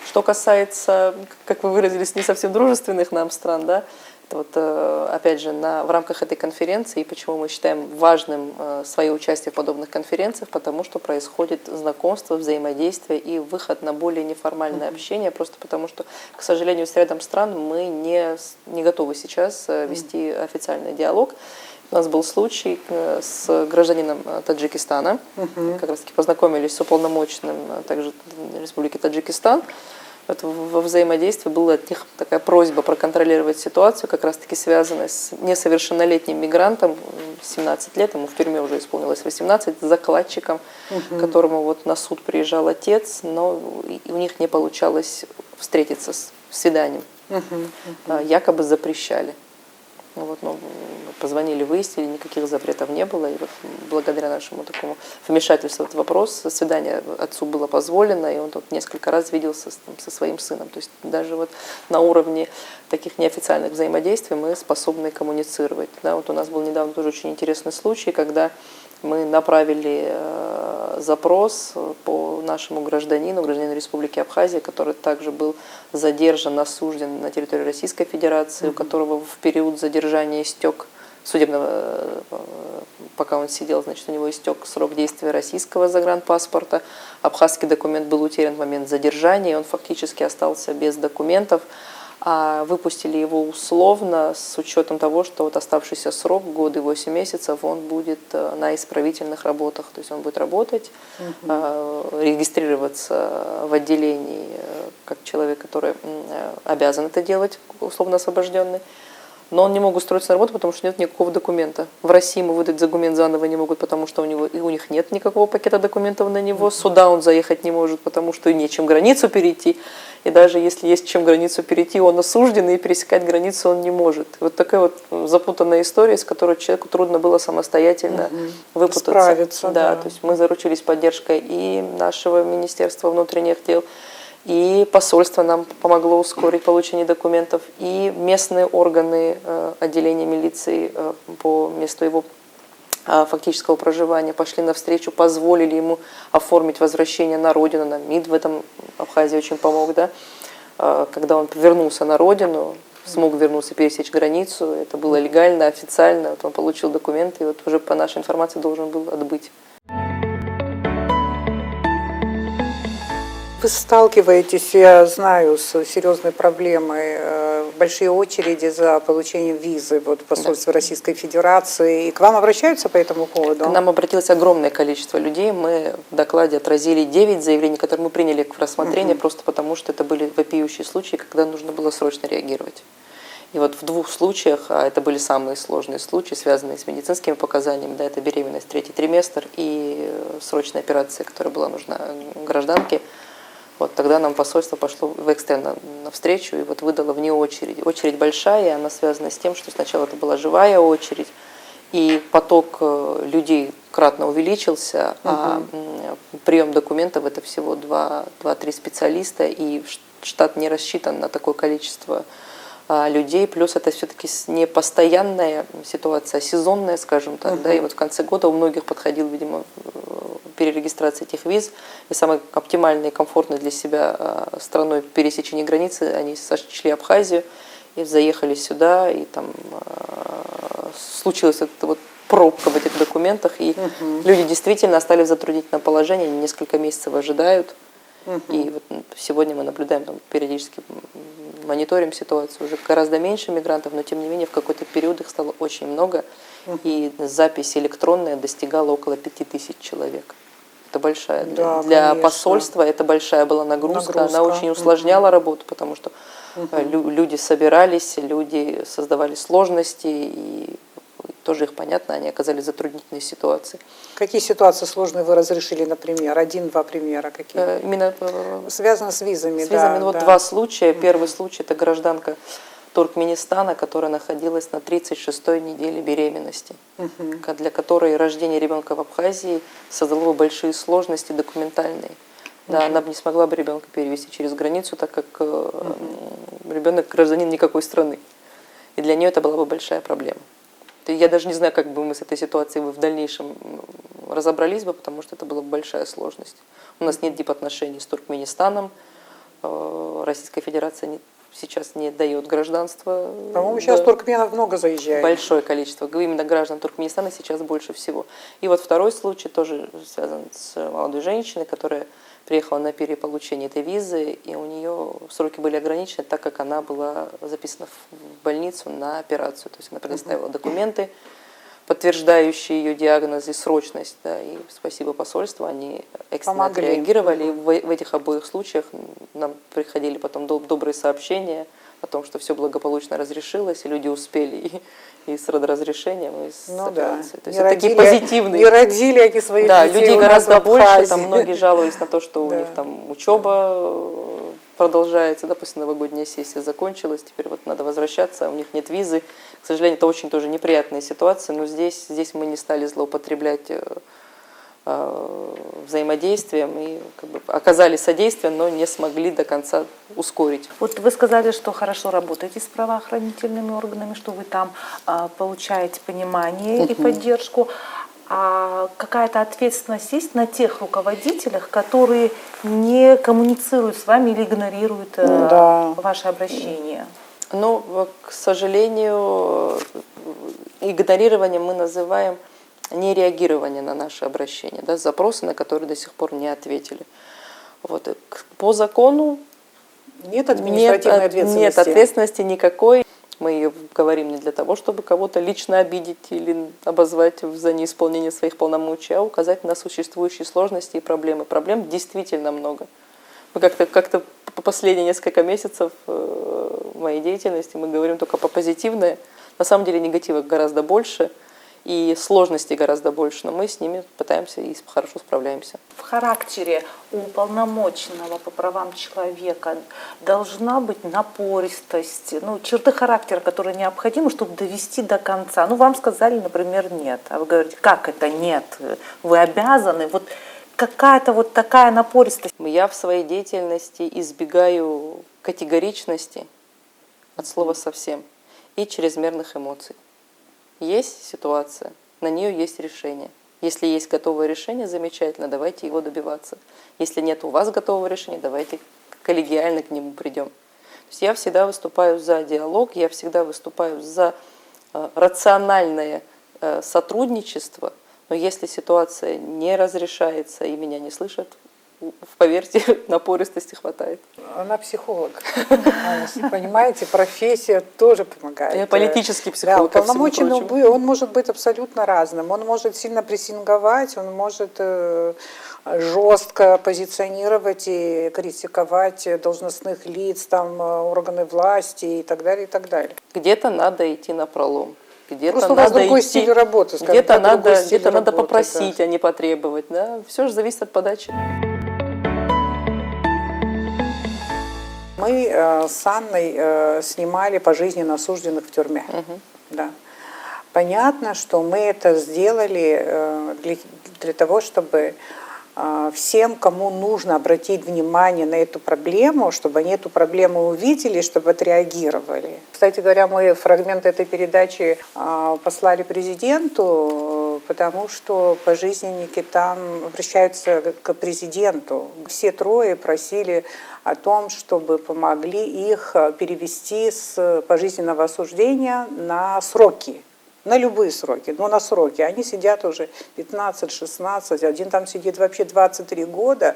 Что касается, как вы выразились, не совсем дружественных нам стран, да, вот, опять же, в рамках этой конференции, и почему мы считаем важным свое участие в подобных конференциях, потому что происходит знакомство, взаимодействие и выход на более неформальное общение, просто потому что, к сожалению, с рядом стран мы не готовы сейчас вести официальный диалог. У нас был случай с гражданином Таджикистана, как раз таки познакомились с уполномоченным также Республики Таджикистан. Вот во взаимодействии была от них такая просьба проконтролировать ситуацию, как раз-таки связанная с несовершеннолетним мигрантом, 17 лет, ему в тюрьме уже исполнилось 18, закладчиком, которому вот на суд приезжал отец, но у них не получалось встретиться с свиданием, якобы запрещали. Вот, ну, позвонили, выяснили, никаких запретов не было. И вот благодаря нашему такому вмешательству в этот вопрос свидание отцу было позволено, и он тут несколько раз виделся со своим сыном. То есть даже вот на уровне таких неофициальных взаимодействий мы способны коммуницировать. Да, вот у нас был недавно тоже очень интересный случай, когда мы направили запрос по нашему гражданину Республики Абхазия, который также был задержан, осужден на территории Российской Федерации, у которого в период задержания истек судебного, пока он сидел, значит, у него истек срок действия российского загранпаспорта, абхазский документ был утерян в момент задержания, и он фактически остался без документов. А выпустили его условно с учетом того, что вот оставшийся срок, годы 8 месяцев, он будет на исправительных работах. То есть он будет работать, регистрироваться в отделении как человек, который обязан это делать, условно освобожденный. Но он не мог устроиться на работу, потому что нет никакого документа. В России ему выдать документ заново не могут, потому что у них нет никакого пакета документов на него. Сюда он заехать не может, потому что нечем границу перейти. И даже если есть чем границу перейти, он осужден, и пересекать границу он не может. Вот такая вот запутанная история, с которой человеку трудно было самостоятельно выпутаться. Справиться, да. То есть мы заручились поддержкой и нашего Министерства внутренних дел, и посольство нам помогло ускорить получение документов, и местные органы отделения милиции по месту его фактического проживания пошли навстречу, позволили ему оформить возвращение на родину. Нам МИД в этом Абхазии очень помог, да? Когда он вернулся на родину, смог вернуться, пересечь границу, это было легально, официально, вот он получил документы, и вот уже по нашей информации должен был отбыть. Вы сталкиваетесь, я знаю, с серьезной проблемой, большие очереди за получением визы вот, в посольстве Российской Федерации. И к вам обращаются по этому поводу? К нам обратилось огромное количество людей. Мы в докладе отразили 9 заявлений, которые мы приняли к рассмотрению, просто потому что это были вопиющие случаи, когда нужно было срочно реагировать. И вот в двух случаях, а это были самые сложные случаи, связанные с медицинскими показаниями, да, это беременность, 3-й триместр и срочная операция, которая была нужна гражданке. Вот тогда нам посольство пошло в экстренно навстречу и вот выдало вне очереди. Очередь большая, и она связана с тем, что сначала это была живая очередь, и поток людей кратно увеличился, а прием документов это всего 2-3 специалиста, и штат не рассчитан на такое количество людей, плюс это все-таки не постоянная ситуация, а сезонная, скажем так, да, и вот в конце года у многих подходил, видимо, перерегистрация этих виз, и самой оптимальной и комфортной для себя страной пересечения границы они сошли Абхазию и заехали сюда, и там случилась эта вот пробка в этих документах, и люди действительно остались в затруднительном положении, они несколько месяцев ожидают. И вот сегодня мы наблюдаем, там, периодически мониторим ситуацию, уже гораздо меньше мигрантов, но тем не менее в какой-то период их стало очень много, и запись электронная достигала около 5000 человек. Это большая, Да, для конечно. посольства это большая была нагрузка, она очень усложняла работу, потому что люди собирались, люди создавали сложности, и тоже их понятно, они оказались в затруднительной ситуации. Какие ситуации сложные вы разрешили, например? 1-2 примера какие? Именно Связано с визами, с визами, да. вот да. два случая. Первый случай – это гражданка Туркменистана, которая находилась на 36-й неделе беременности, для которой рождение ребенка в Абхазии создало бы большие сложности документальные. Да, она бы не смогла бы ребенка перевести через границу, так как ребенок гражданин никакой страны. И для нее это была бы большая проблема. Я даже не знаю, как бы мы с этой ситуацией в дальнейшем разобрались бы, потому что это была бы большая сложность. У нас нет дипотношений с Туркменистаном, Российская Федерация сейчас не дает гражданство. По-моему, сейчас туркменов много заезжает. Большое количество. Именно граждан Туркменистана сейчас больше всего. И вот второй случай тоже связан с молодой женщиной, которая приехала на переполучение этой визы, и у нее сроки были ограничены, так как она была записана в больницу на операцию. То есть она предоставила документы, подтверждающие ее диагноз и срочность. Да, и спасибо посольству, они экстренно отреагировали. И в этих обоих случаях нам приходили потом добрые сообщения о том, что все благополучно разрешилось, и люди успели и с разрешением, и с операцией. То есть это такие позитивные. Не родили они своих да, детей. людей у нас гораздо в больше, Абхазии. там многие жаловались на то, что у них там учеба продолжается, да, после новогодняя сессия закончилась, теперь вот надо возвращаться, а у них нет визы. К сожалению, это очень тоже неприятная ситуация, но здесь мы не стали злоупотреблять взаимодействием и как бы оказали содействие, но не смогли до конца ускорить. Вот вы сказали, что хорошо работаете с правоохранительными органами, что вы там получаете понимание и поддержку. А какая-то ответственность есть на тех руководителях, которые не коммуницируют с вами или игнорируют ваше обращение? Но, к сожалению, игнорированием мы называем нереагирование на наши обращения, да, запросы, на которые до сих пор не ответили. Вот. По закону нет административной ответственности. Нет ответственности никакой. Мы ее говорим не для того, чтобы кого-то лично обидеть или обозвать за неисполнение своих полномочий, а указать на существующие сложности и проблемы. Проблем действительно много. Мы как-то по последние несколько месяцев моей деятельности мы говорим только по позитивное. На самом деле негатива гораздо больше и сложностей гораздо больше, но мы с ними пытаемся и хорошо справляемся. В характере у уполномоченного по правам человека должна быть напористость, черты характера, которые необходимы, чтобы довести до конца. Вам сказали, например, нет, а вы говорите, как это нет, вы обязаны. Вот какая-то вот такая напористость. Я в своей деятельности избегаю категоричности от слова совсем и чрезмерных эмоций. Есть ситуация, на нее есть решение. Если есть готовое решение, замечательно, давайте его добиваться. Если нет у вас готового решения, давайте коллегиально к нему придем. То есть я всегда выступаю за диалог, я всегда выступаю за рациональное сотрудничество, но если ситуация не разрешается и меня не слышат, поверьте, напористости хватает. Она психолог. Понимаете, профессия тоже помогает. Я политический Да, психолог, ко всему уполномоченный, прочему. он может быть абсолютно разным. Он может сильно прессинговать, он может жестко позиционировать и критиковать должностных лиц, там, органы власти и так далее, и так далее. Где-то надо идти на пролом. Где-то Просто у вас надо другой идти, стиль работы, скажем где-то так, другой надо, стиль где-то надо работы, попросить, да. а не потребовать. Да? Все же зависит от подачи. Мы с Анной снимали пожизненно осужденных в тюрьме. Да. Понятно, что мы это сделали для того, чтобы всем, кому нужно обратить внимание на эту проблему, чтобы они эту проблему увидели, чтобы отреагировали. Кстати говоря, мы фрагмент этой передачи послали президенту, потому что пожизненники там обращаются к президенту. Все трое просили о том, чтобы помогли их перевести с пожизненного осуждения на сроки. На любые сроки, но на сроки. Они сидят уже 15-16, один там сидит вообще 23 года.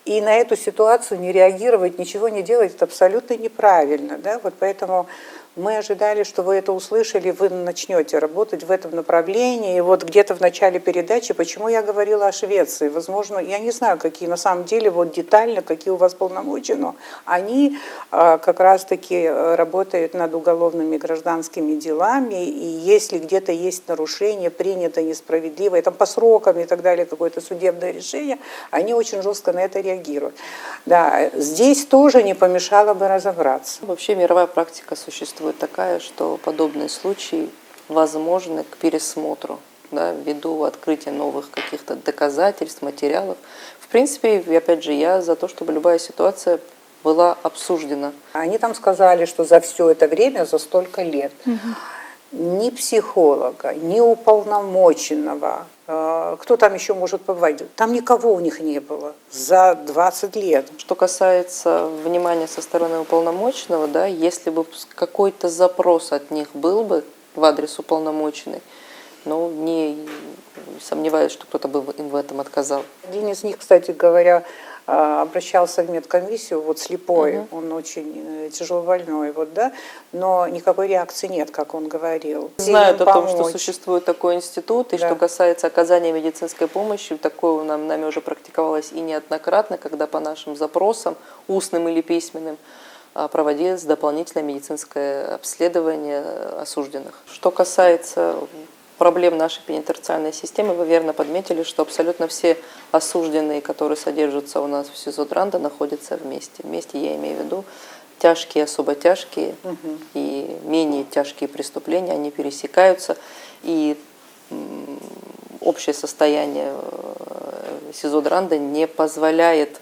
И на эту ситуацию не реагировать, ничего не делать, это абсолютно неправильно. Да? Вот поэтому мы ожидали, что вы это услышали, вы начнете работать в этом направлении. И вот где-то в начале передачи, почему я говорила о Швеции, возможно, я не знаю, какие на самом деле вот детально, какие у вас полномочия, но они как раз-таки работают над уголовными гражданскими делами, и если где-то есть нарушение, принято несправедливое, там по срокам и так далее, какое-то судебное решение, они очень жестко на это реагируют. Да, здесь тоже не помешало бы разобраться. Вообще мировая практика существует такая, что подобные случаи возможны к пересмотру, да, ввиду открытия новых каких-то доказательств, материалов. В принципе, опять же, я за то, чтобы любая ситуация была обсуждена. Они там сказали, что за все это время, за столько лет, ни психолога, ни уполномоченного, кто там еще может побывать, там никого у них не было за 20 лет. Что касается внимания со стороны уполномоченного, да, если бы какой-то запрос от них был бы в адрес уполномоченной, но не сомневаюсь, что кто-то бы им в этом отказал. Один из них, кстати говоря, обращался в медкомиссию, вот слепой, он очень тяжелобольной, вот, да, но никакой реакции нет, как он говорил. Знают о том, что Помочь. существует такой институт, и Да. что касается оказания медицинской помощи, такое нами уже практиковалось и неоднократно, когда по нашим запросам, устным или письменным, проводилось дополнительное медицинское обследование осужденных. Что касается проблем нашей пенитенциарной системы, вы верно подметили, что абсолютно все осужденные, которые содержатся у нас в СИЗО Дранда, находятся вместе. Вместе я имею в виду тяжкие, особо тяжкие и менее тяжкие преступления, они пересекаются, и общее состояние СИЗО Дранда не позволяет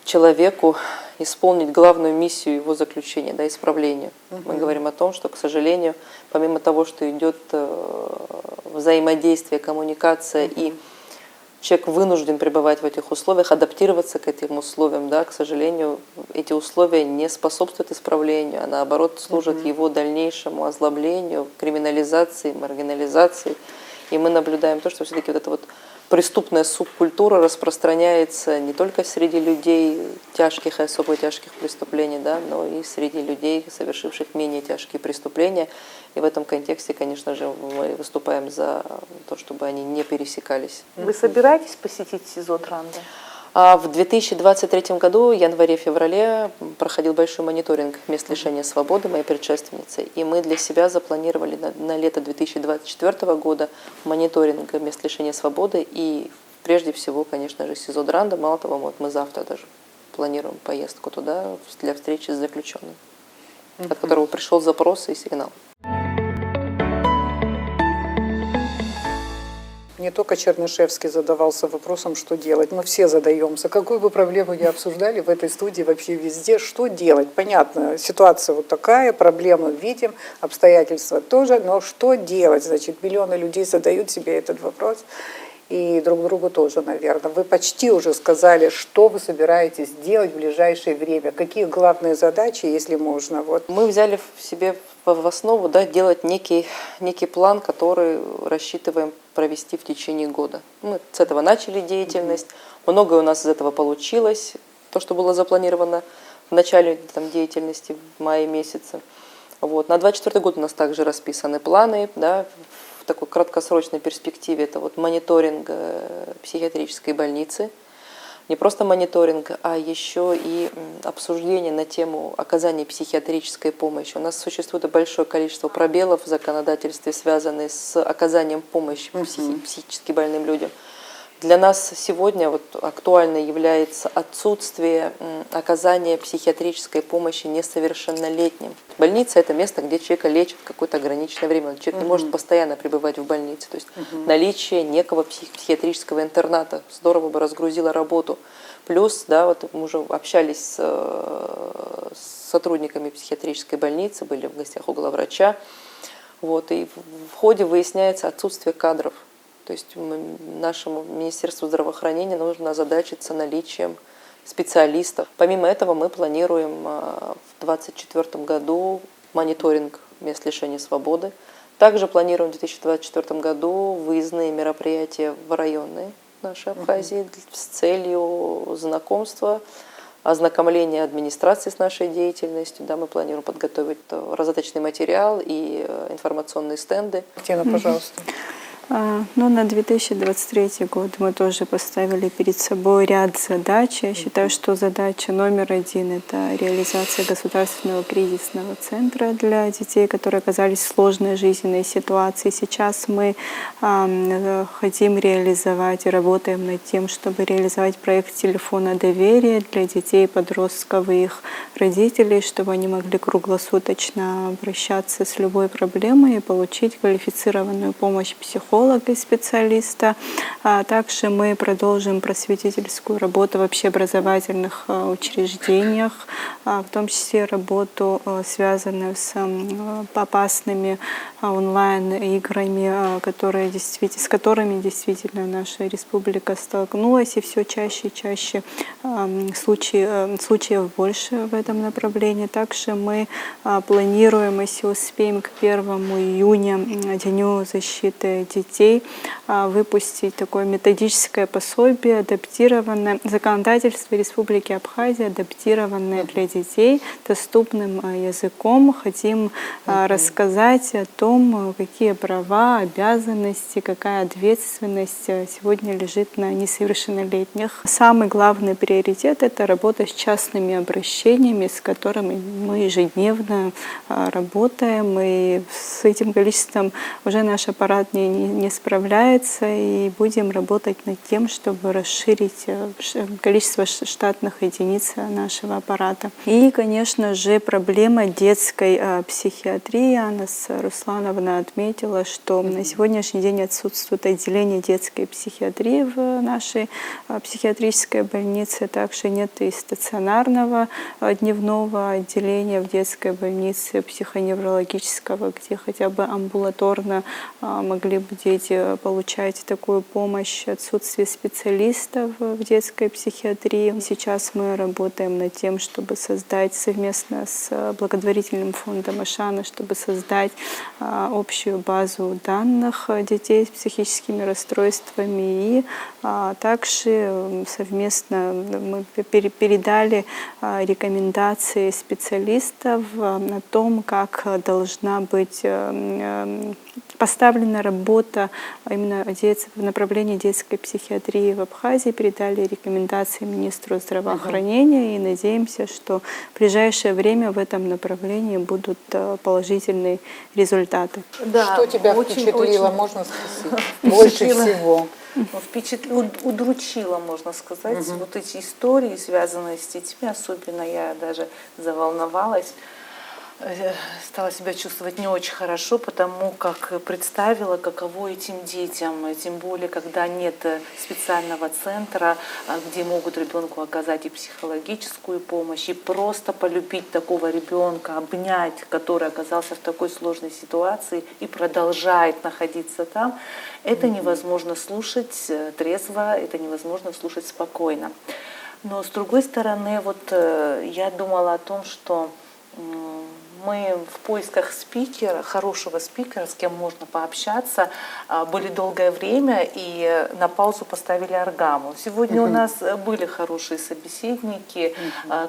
человеку исполнить главную миссию его заключения, да, исправления. Мы говорим о том, что, к сожалению, помимо того, что идет взаимодействие, коммуникация, и человек вынужден пребывать в этих условиях, адаптироваться к этим условиям, да, к сожалению, эти условия не способствуют исправлению, а наоборот служат его дальнейшему озлоблению, криминализации, маргинализации. И мы наблюдаем то, что все-таки вот эта вот преступная субкультура распространяется не только среди людей тяжких и особо тяжких преступлений, да, но и среди людей, совершивших менее тяжкие преступления. И в этом контексте, конечно же, мы выступаем за то, чтобы они не пересекались. Вы собираетесь посетить СИЗО Дранда? В 2023 году, январе-феврале, проходил большой мониторинг мест лишения свободы моей предшественницы, и мы для себя запланировали на лето 2024 года мониторинг мест лишения свободы, и прежде всего, конечно же, СИЗО Дранда. Мало того, вот мы завтра даже планируем поездку туда для встречи с заключенным, от которого пришел запрос и сигнал. Не только Чернышевский задавался вопросом, что делать. Мы все задаемся. Какую бы проблему ни обсуждали в этой студии, вообще везде, что делать? Понятно, ситуация вот такая, проблемы видим, обстоятельства тоже, но что делать? Значит, миллионы людей задают себе этот вопрос. И друг другу тоже, наверное. Вы почти уже сказали, что вы собираетесь делать в ближайшее время. Какие главные задачи, если можно? Вот. Мы взяли в себе в основу, да, делать некий план, который рассчитываем провести в течение года. Мы с этого начали деятельность, многое у нас из этого получилось, то, что было запланировано в начале там, деятельности в мае месяце. Вот. На 2024 год у нас также расписаны планы, да, в такой краткосрочной перспективе. Это вот мониторинг психиатрической больницы. Не просто мониторинг, а еще и обсуждение на тему оказания психиатрической помощи. У нас существует большое количество пробелов в законодательстве, связанных с оказанием помощи психически больным людям. Для нас сегодня вот актуально является отсутствие оказания психиатрической помощи несовершеннолетним. Больница – это место, где человека лечат какое-то ограниченное время. Человек не может постоянно пребывать в больнице. То есть наличие некого психиатрического интерната здорово бы разгрузило работу. Плюс, да, вот мы уже общались с сотрудниками психиатрической больницы, были в гостях у главврача. Вот, и в ходе выясняется отсутствие кадров. То есть нашему Министерству здравоохранения нужно озадачиться наличием специалистов. Помимо этого мы планируем в 2024 году мониторинг мест лишения свободы. Также планируем в 2024 году выездные мероприятия в районы нашей Абхазии с целью знакомства, ознакомления администрации с нашей деятельностью. Да, мы планируем подготовить раздаточный материал и информационные стенды. Тина, пожалуйста. Ну, на 2023 год мы тоже поставили перед собой ряд задач. Я считаю, что задача номер один — это реализация государственного кризисного центра для детей, которые оказались в сложной жизненной ситуации. Сейчас мы хотим реализовать и работаем над тем, чтобы реализовать проект телефона доверия для детей, подростков и их родителей, чтобы они могли круглосуточно обращаться с любой проблемой и получить квалифицированную помощь психолога и специалиста. Также мы продолжим просветительскую работу в общеобразовательных учреждениях, в том числе работу, связанную с опасными онлайн-играми, с которыми действительно наша республика столкнулась, и все чаще и чаще случаев больше в этом направлении. Также мы планируем, если успеем, к 1 июня, Дню защиты детей, выпустить такое методическое пособие, адаптированное, законодательство Республики Абхазия, адаптированное для детей, доступным языком. Хотим рассказать о том, какие права, обязанности, какая ответственность сегодня лежит на несовершеннолетних. Самый главный приоритет — это работа с частными обращениями, с которыми мы ежедневно работаем, и с этим количеством уже наш аппарат не справляется, и будем работать над тем, чтобы расширить количество штатных единиц нашего аппарата. И, конечно же, проблема детской психиатрии. Анна Руслановна отметила, что на сегодняшний день отсутствует отделение детской психиатрии в нашей психиатрической больнице. Также нет и стационарного дневного отделения в детской больнице психоневрологического, где хотя бы амбулаторно могли бы дети получать такую помощь. Отсутствие специалистов в детской психиатрии. Сейчас мы работаем над тем, чтобы создать совместно с благотворительным фондом Ашана, чтобы создать общую базу данных детей с психическими расстройствами. И также совместно мы передали рекомендации специалистов о том, как должна быть поставлена работа именно в направлении детской психиатрии в Абхазии. Передали рекомендации министру здравоохранения и надеемся, что в ближайшее время в этом направлении будут положительные результаты. Да, что тебя впечатлило, можно спросить? Больше всего. Удручило, можно сказать, вот эти истории, связанные с детьми, особенно я даже заволновалась. Стала себя чувствовать не очень хорошо, потому как представила, каково этим детям, тем более, когда нет специального центра, где могут ребенку оказать и психологическую помощь, и просто полюбить такого ребенка, обнять, который оказался в такой сложной ситуации и продолжает находиться там. Это невозможно слушать трезво, это невозможно слушать спокойно. Но с другой стороны, вот я думала о том, что Мы в поисках спикера, хорошего спикера, с кем можно пообщаться, были долгое время и на паузу поставили Аргаму. Сегодня у нас были хорошие собеседники,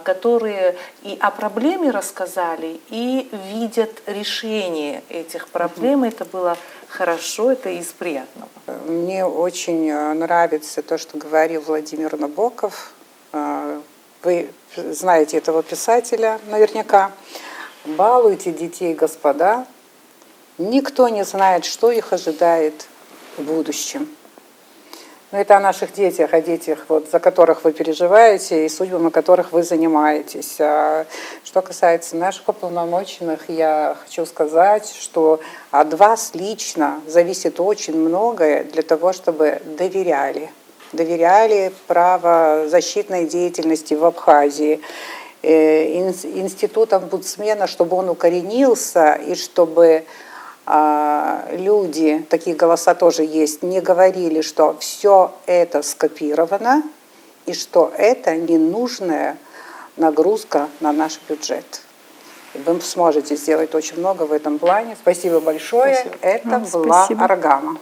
которые и о проблеме рассказали, и видят решение этих проблем. Это было хорошо, это из приятного. Мне очень нравится то, что говорил Владимир Набоков. Вы знаете этого писателя наверняка. Балуйте детей, господа. Никто не знает, что их ожидает в будущем. Но это о наших детях, о детях, вот, за которых вы переживаете и судьбами которых вы занимаетесь. А что касается наших уполномоченных, я хочу сказать, что от вас лично зависит очень многое для того, чтобы доверяли правозащитной деятельности в Абхазии, институт омбудсмена, чтобы он укоренился и чтобы люди, такие голоса тоже есть, не говорили, что все это скопировано и что это ненужная нагрузка на наш бюджет. Вы сможете сделать очень много в этом плане. Спасибо большое. Спасибо. Это была Спасибо. Аргама.